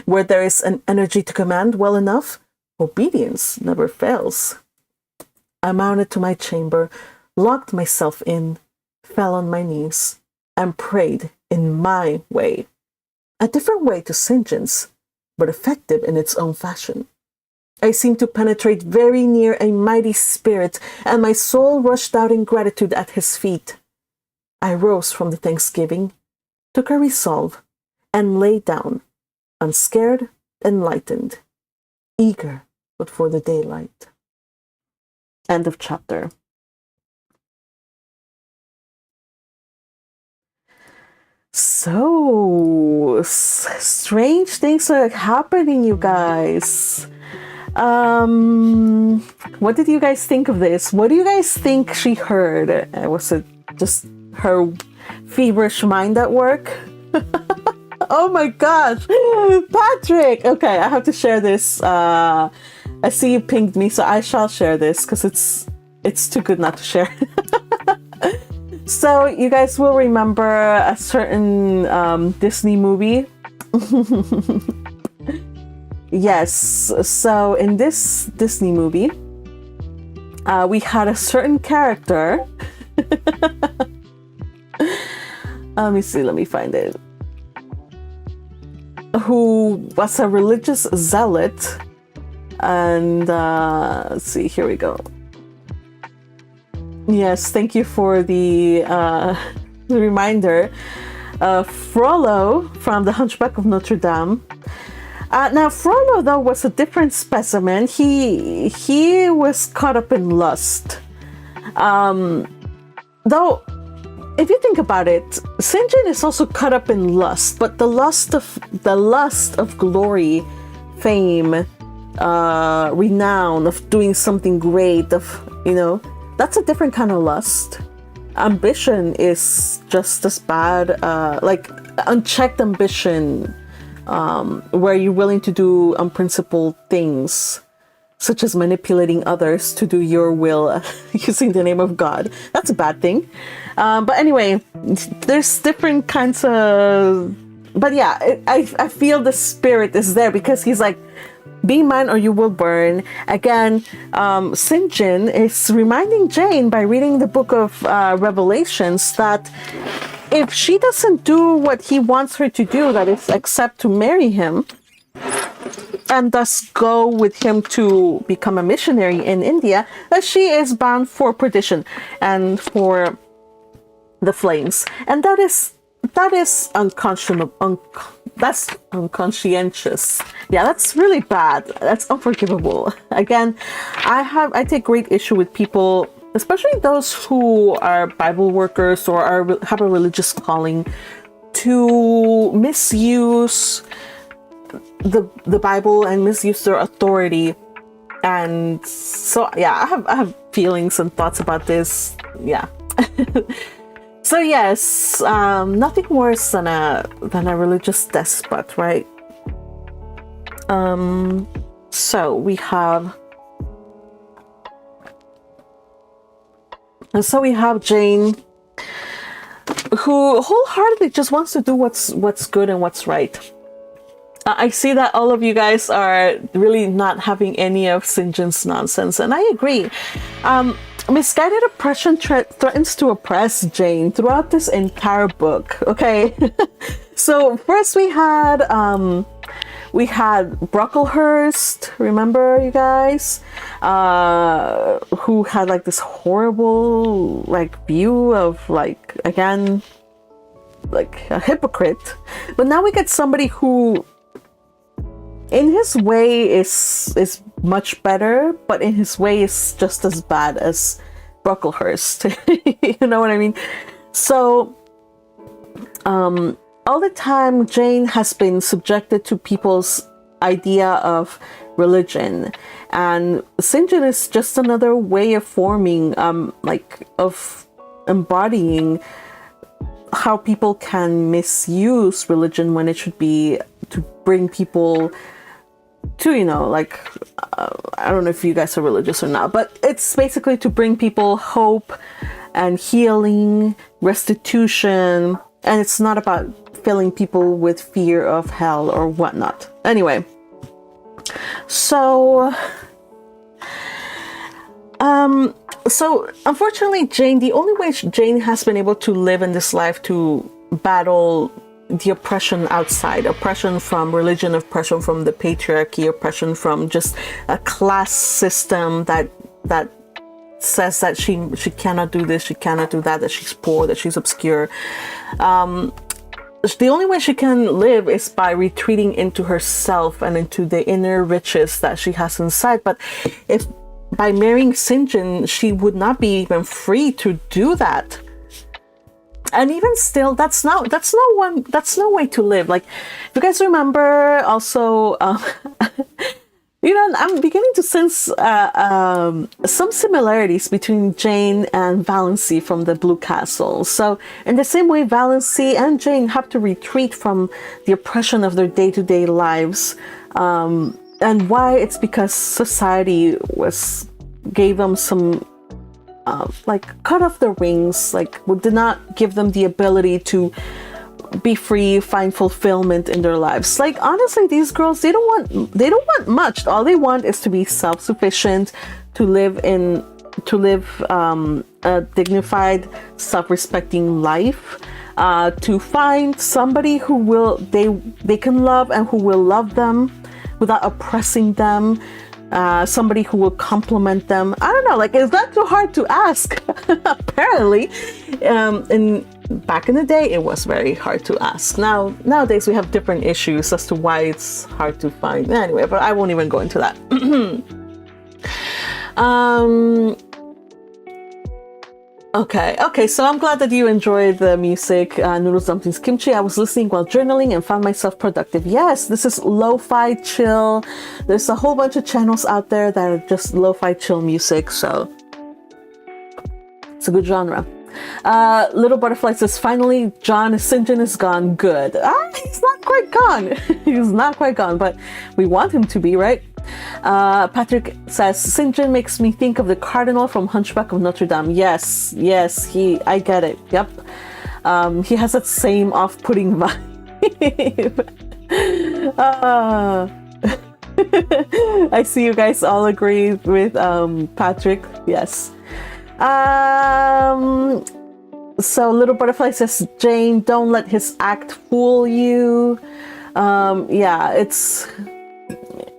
Where there is an energy to command well enough, obedience never fails. I mounted to my chamber, locked myself in, fell on my knees, and prayed in my way. A different way to St. John's, but effective in its own fashion. I seemed to penetrate very near a mighty spirit, and my soul rushed out in gratitude at his feet. I rose from the thanksgiving, took a resolve, and lay down, unscared and lightened, eager but for the daylight. End of chapter. So strange things are happening, you guys. What did you guys think of this? What do you guys think she heard? Was it just her feverish mind at work? Oh my gosh, Patrick! Okay, I have to share this. I see you pinged me, so I shall share this because it's too good not to share. So you guys will remember a certain Disney movie. Yes, so in this Disney movie, we had a certain character. Let me see, let me find it. Who was a religious zealot. And let's see, here we go. Yes, thank you for the reminder. Frollo from The Hunchback of Notre Dame. Now, Frollo, though, was a different specimen. He was caught up in lust. Though, if you think about it, St. John is also caught up in lust, but the lust of glory, fame, renown, of doing something great, of, you know, that's a different kind of lust. Ambition is just as bad, like unchecked ambition, where you're willing to do unprincipled things, such as manipulating others to do your will using the name of God. That's a bad thing. But anyway, there's different kinds of... But yeah, I feel the spirit is there because he's like, be mine or you will burn. Again, St. John is reminding Jane by reading the book of Revelations that if she doesn't do what he wants her to do, that is accept to marry him, and thus go with him to become a missionary in India, that she is bound for perdition and for the flames. And that is unconscionable. That's unconscientious. Yeah, that's really bad. That's unforgivable. Again, I take great issue with people, especially those who are Bible workers or have a religious calling, to misuse the Bible and misuse their authority. And so yeah, I have feelings and thoughts about this. Yeah. So yes, nothing worse than a religious despot, right? So we have Jane, who wholeheartedly just wants to do what's good and what's right. I see that all of you guys are really not having any of St. John's nonsense, and I agree. Misguided oppression threatens to oppress Jane throughout this entire book. Okay, so first we had Brocklehurst, remember you guys, who had like this horrible like view of like, again, like a hypocrite. But now we get somebody who in his way is much better, but in his way is just as bad as Brocklehurst. You know what I mean? So all the time Jane has been subjected to people's idea of religion, and St. John is just another way of forming, like of embodying how people can misuse religion when it should be to bring people to, you know, like, I don't know if you guys are religious or not, but it's basically to bring people hope and healing, restitution, and it's not about filling people with fear of hell or whatnot. Anyway, so unfortunately the only way Jane has been able to live in this life to battle the oppression outside, oppression from religion, oppression from the patriarchy, oppression from just a class system that says that she cannot do this, she cannot do that she's poor, that she's obscure. The only way she can live is by retreating into herself and into the inner riches that she has inside. But if by marrying St. John, she would not be even free to do that. And even still, that's no way to live. Like, if you guys remember, also, you know, I'm beginning to sense some similarities between Jane and Valancy from the Blue Castle. So, in the same way, Valancy and Jane have to retreat from the oppression of their day-to-day lives. And why? It's because society gave them some, like, cut off their wings, like, did not give them the ability to be free, find fulfillment in their lives. Like, honestly, these girls, they don't want much. All they want is to be self-sufficient, to live a dignified, self-respecting life, to find somebody who they can love and who will love them without oppressing them. Somebody who will compliment them. I don't know, like, is that too hard to ask? Apparently. And back in the day, it was very hard to ask. Nowadays, we have different issues as to why it's hard to find. Anyway, but I won't even go into that. Okay, so I'm glad that you enjoyed the music, Noodles, Dumplings, Kimchi. I was listening while journaling and found myself productive. Yes, this is lo-fi chill. There's a whole bunch of channels out there that are just lo-fi chill music, so it's a good genre. Little Butterfly says, finally, St. John is gone. Good. He's not quite gone. He's not quite gone, but we want him to be, right? Patrick says, St. John makes me think of the Cardinal from Hunchback of Notre Dame. Yes, I get it. Yep. He has that same off-putting vibe. I see you guys all agree with Patrick. Yes. So Little Butterfly says, Jane, don't let his act fool you. Yeah, it's,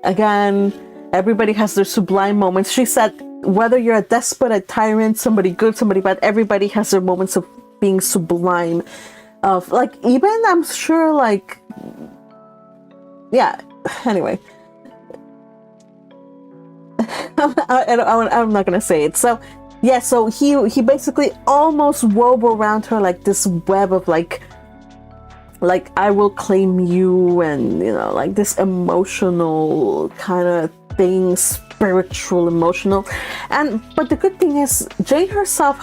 again, everybody has their sublime moments. She said, whether you're a despot, a tyrant, somebody good, somebody bad, everybody has their moments of being sublime. Of, like, even, I'm sure, like, yeah, anyway. I'm not gonna say it. So, yeah, so he basically almost wove around her like this web of like I will claim you, and, you know, like this emotional kind of thing, spiritual, emotional. But the good thing is Jane herself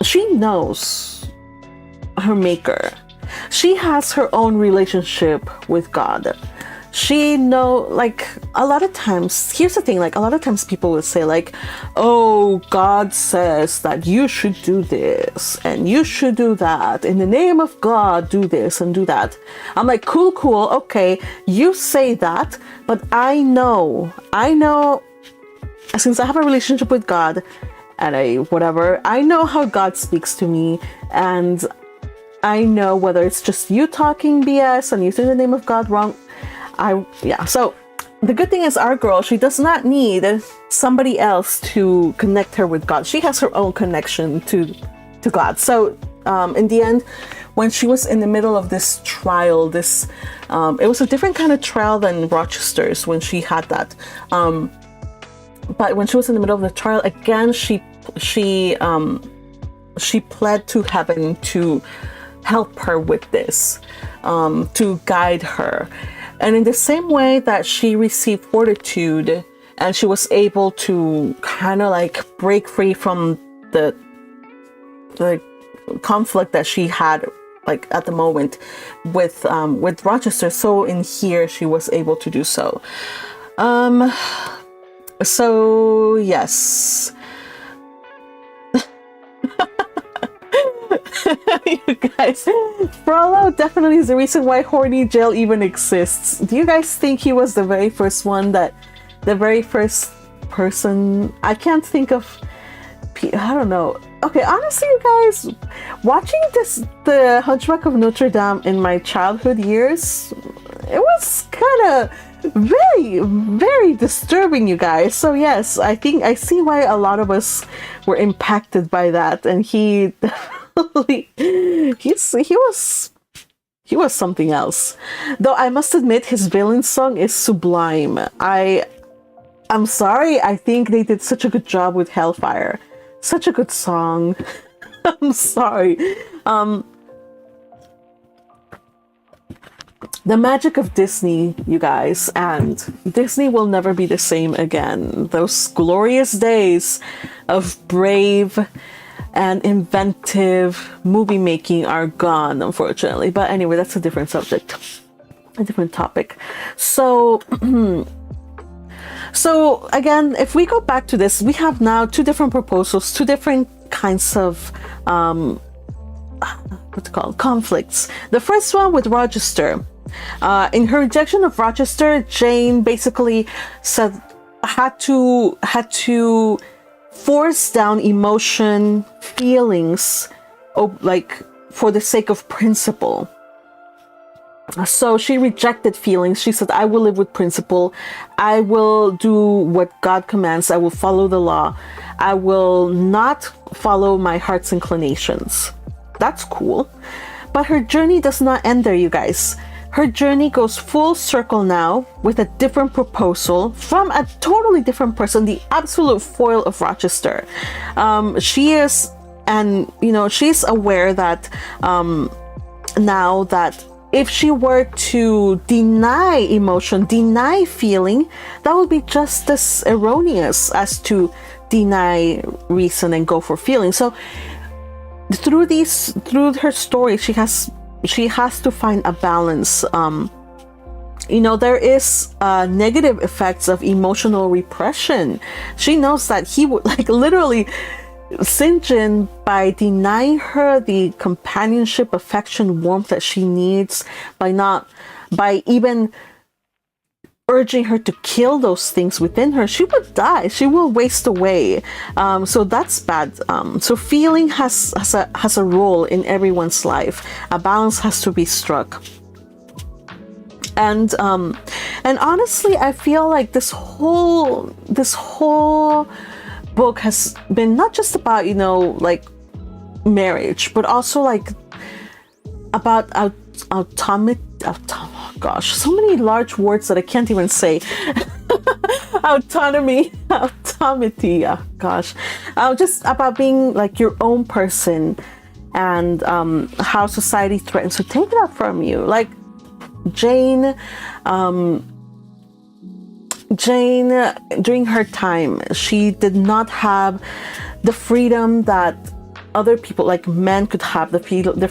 she knows her maker. She has her own relationship with God. She like, a lot of times, here's the thing, like, a lot of times people will say, like, oh, God says that you should do this and you should do that. In the name of God, do this and do that. I'm like, cool, okay, you say that, but I know, since I have a relationship with God and I know how God speaks to me, and I know whether it's just you talking BS and using the name of God wrong. So the good thing is, our girl, she does not need somebody else to connect her with God. She has her own connection to God. So in the end, when she was in the middle of this trial, it was a different kind of trial than Rochester's when she had that. But when she was in the middle of the trial, again, she pled to heaven to help her with this, to guide her. And in the same way that she received fortitude and she was able to kind of like break free from the conflict that she had, like, at the moment with Rochester, so in here she was able to do so. So yes. You guys, Frollo definitely is the reason why Horny Jail even exists. Do you guys think he was the very first person? I can't think of, I don't know. Okay, honestly, you guys, watching the Hunchback of Notre Dame in my childhood years, it was kind of very, very disturbing, you guys. So yes, I think I see why a lot of us were impacted by that, and he was He was something else. Though I must admit his villain song is sublime. I'm sorry, I think they did such a good job with Hellfire. Such a good song. I'm sorry. The magic of Disney, you guys, and Disney will never be the same again. Those glorious days of brave and inventive movie making are gone, unfortunately. But anyway, that's a different subject, a different topic. So, so again, if we go back to this, we have now two different proposals, two different kinds of what's it called, conflicts. The first one with Rochester. In her rejection of Rochester, Jane basically said had to force down emotion, feelings, like for the sake of principle. So she rejected feelings. She said, I will live with principle. I will do what God commands. I will follow the law. I will not follow my heart's inclinations. That's cool. But her journey does not end there, you guys. Her journey goes full circle now with a different proposal from a totally different person, the absolute foil of Rochester. She is, and you know, she's aware that now that if she were to deny emotion, deny feeling, that would be just as erroneous as to deny reason and go for feeling. So through her story, she has to find a balance. You know, there is negative effects of emotional repression. She knows that he would like literally singe in by denying her the companionship, affection, warmth that she needs, by even urging her to kill those things within her. She would die. She will waste away. So that's bad. So feeling has a role in everyone's life. A balance has to be struck. And honestly, I feel like this whole book has been not just about, you know, like marriage, but also like about autonomy. Oh gosh, so many large words that I can't even say. Autonomy, oh gosh, just about being like your own person, and how society threatens to take that from you. Like Jane, during her time, she did not have the freedom that other people, like men, could have, the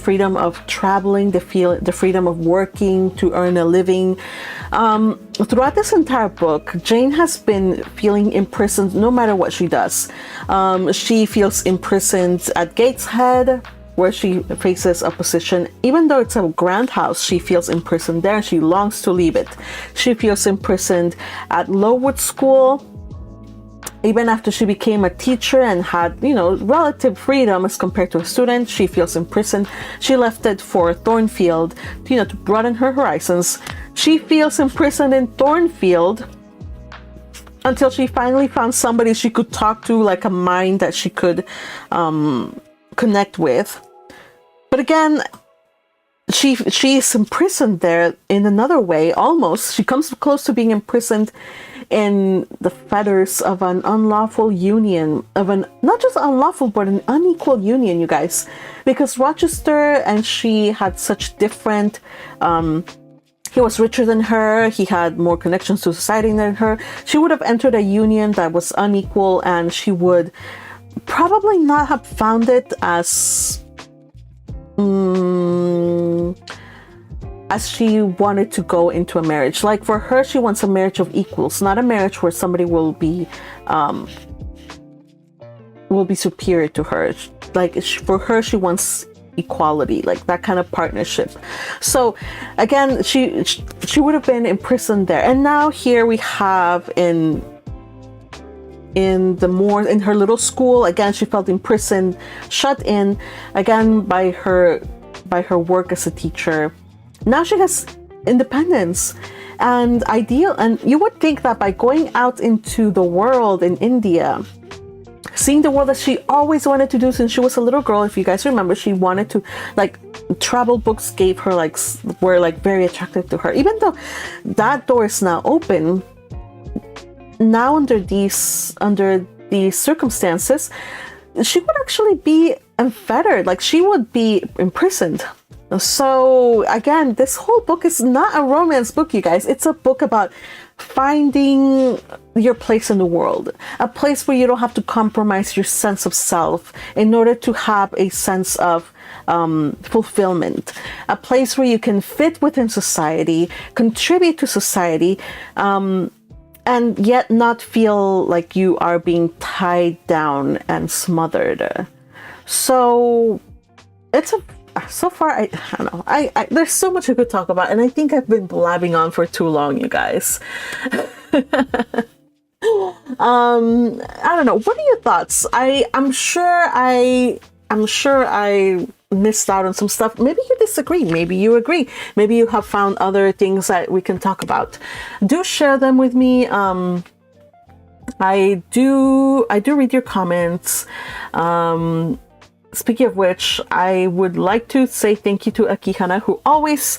freedom of traveling, the freedom of working to earn a living. Throughout this entire book, Jane has been feeling imprisoned no matter what she does. She feels imprisoned at Gateshead, where she faces opposition. Even though it's a grand house, she feels imprisoned there and she longs to leave it. She feels imprisoned at Lowood School. Even after she became a teacher and had, you know, relative freedom as compared to a student, she feels imprisoned. She left it for Thornfield, you know, to broaden her horizons. She feels imprisoned in Thornfield until she finally found somebody she could talk to, like a mind that she could connect with. But again, she's imprisoned there in another way, almost. She comes close to being imprisoned in the fetters of an unlawful union, of an not just unlawful but an unequal union, you guys, because Rochester and she had such different he was richer than her, he had more connections to society than her. She would have entered a union that was unequal, and she would probably not have found it as she wanted to go into a marriage. Like for her, she wants a marriage of equals, not a marriage where somebody will be superior to her. Like for her, she wants equality, like that kind of partnership. So again, she would have been imprisoned there, and now here we have in her little school, again she felt imprisoned, shut in again by her work as a teacher. Now she has independence and ideal, and you would think that by going out into the world in India, seeing the world that she always wanted to do since she was a little girl. If you guys remember, she wanted to, like, travel books gave her like were like very attractive to her. Even though that door is now open, now under these circumstances, she would actually be unfettered, like she would be imprisoned. So again, this whole book is not a romance book, you guys. It's a book about finding your place in the world, a place where you don't have to compromise your sense of self in order to have a sense of fulfillment, a place where you can fit within society, contribute to society, and yet not feel like you are being tied down and smothered. So it's so far, I don't know. I there's so much I could talk about, and I think I've been blabbing on for too long, you guys. I don't know. What are your thoughts? I'm sure I missed out on some stuff. Maybe you disagree. Maybe you agree. Maybe you have found other things that we can talk about. Do share them with me. I do read your comments. Speaking of which, I would like to say thank you to Akihana, who always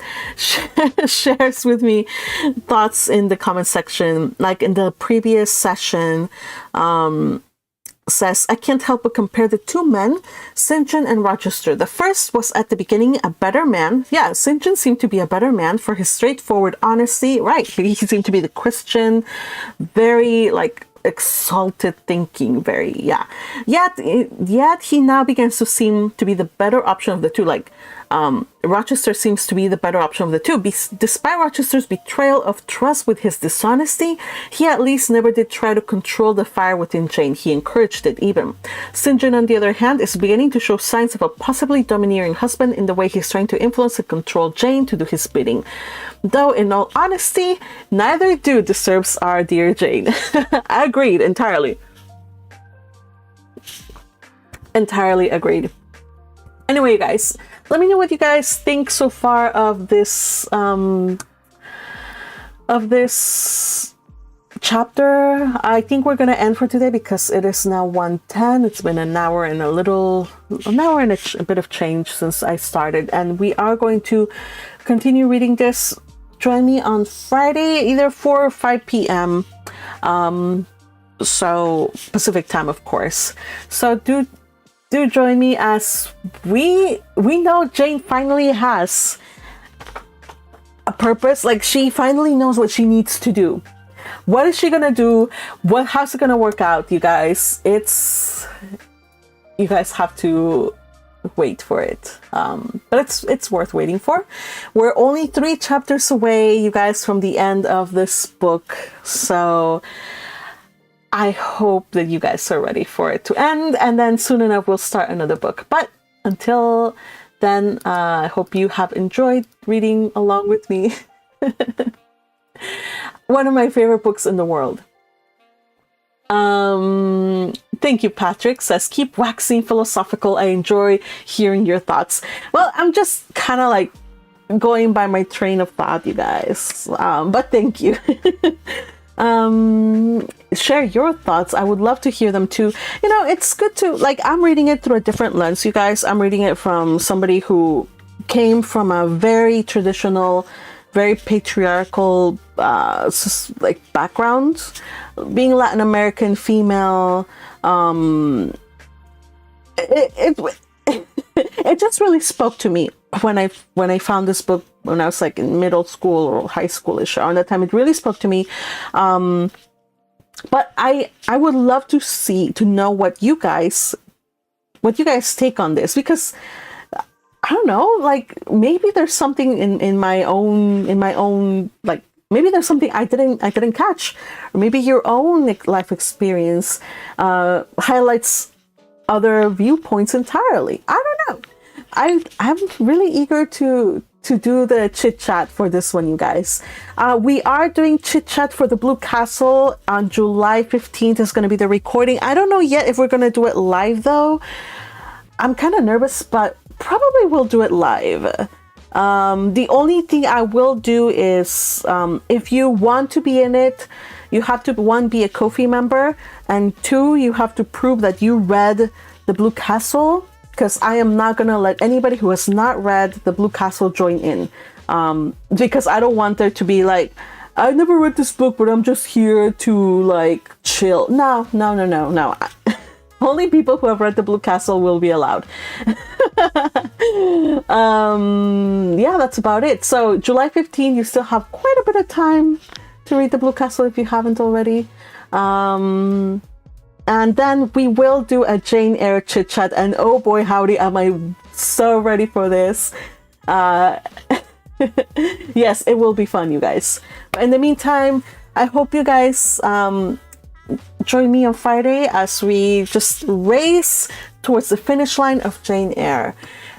shares with me thoughts in the comment section. Like in the previous session, says, I can't help but compare the two men, St. John and Rochester. The first was at the beginning a better man. Yeah, St. John seemed to be a better man for his straightforward honesty. Right, he seemed to be the Christian, very like exalted thinking, very, yeah. Yet he now begins to seem to be the better option of the two. Like Rochester seems to be the better option of the two. Despite Rochester's betrayal of trust with his dishonesty, he at least never did try to control the fire within Jane. He encouraged it even. St. John, on the other hand, is beginning to show signs of a possibly domineering husband in the way he's trying to influence and control Jane to do his bidding. Though, in all honesty, neither dude deserves our dear Jane. Agreed, entirely. Entirely agreed. Anyway, you guys, let me know what you guys think so far of this chapter. I think we're gonna end for today because it is now 1:10. It's been an hour and a bit of change since I started, and we are going to continue reading this. Join me on Friday, either 4 or 5 p.m. So Pacific time, of course. So do join me as we know Jane finally has a purpose. Like, she finally knows what she needs to do. What is she gonna do? How's it gonna work out, you guys? You guys have to wait for it. But it's worth waiting for. We're only 3 chapters away, you guys, from the end of this book. So I hope that you guys are ready for it to end, and then soon enough we'll start another book. But until then, I hope you have enjoyed reading along with me. One of my favorite books in the world. Thank you, Patrick. Says, keep waxing philosophical. I enjoy hearing your thoughts. Well, I'm just kind of like going by my train of thought, you guys. But thank you. Share your thoughts. I would love to hear them too. You know, it's good to, like, I'm reading it through a different lens, you guys. I'm reading it from somebody who came from a very traditional, very patriarchal like background, being Latin American female. It just really spoke to me when I found this book when I was like in middle school or high schoolish. Around that time, it really spoke to me. But I would love to know what you guys take on this, because I don't know, like, maybe there's something in my own like, maybe there's something I didn't catch, or maybe your own life experience highlights other viewpoints entirely. I don't know. I'm really eager to do the chit chat for this one, you guys. We are doing chit chat for the Blue Castle on July 15th is going to be the recording. I don't know yet if we're going to do it live though. I'm kind of nervous, but probably we'll do it live. The only thing I will do is, if you want to be in it, you have to, 1, be a Ko-fi member, and 2, you have to prove that you read the Blue Castle because I am not gonna let anybody who has not read The Blue Castle join in, because I don't want there to be like, I never read this book, but I'm just here to like chill. No. Only people who have read The Blue Castle will be allowed. Yeah, that's about it. So July 15, you still have quite a bit of time to read The Blue Castle if you haven't already. And then we will do a Jane Eyre chit chat, and oh boy howdy, am I so ready for this. Yes, it will be fun, you guys. But in the meantime, I hope you guys join me on Friday as we just race towards the finish line of Jane Eyre.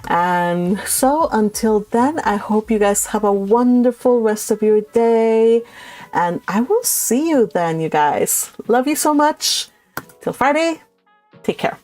And so until then, I hope you guys have a wonderful rest of your day, and I will see you then, you guys. Love you so much. Till Friday, take care.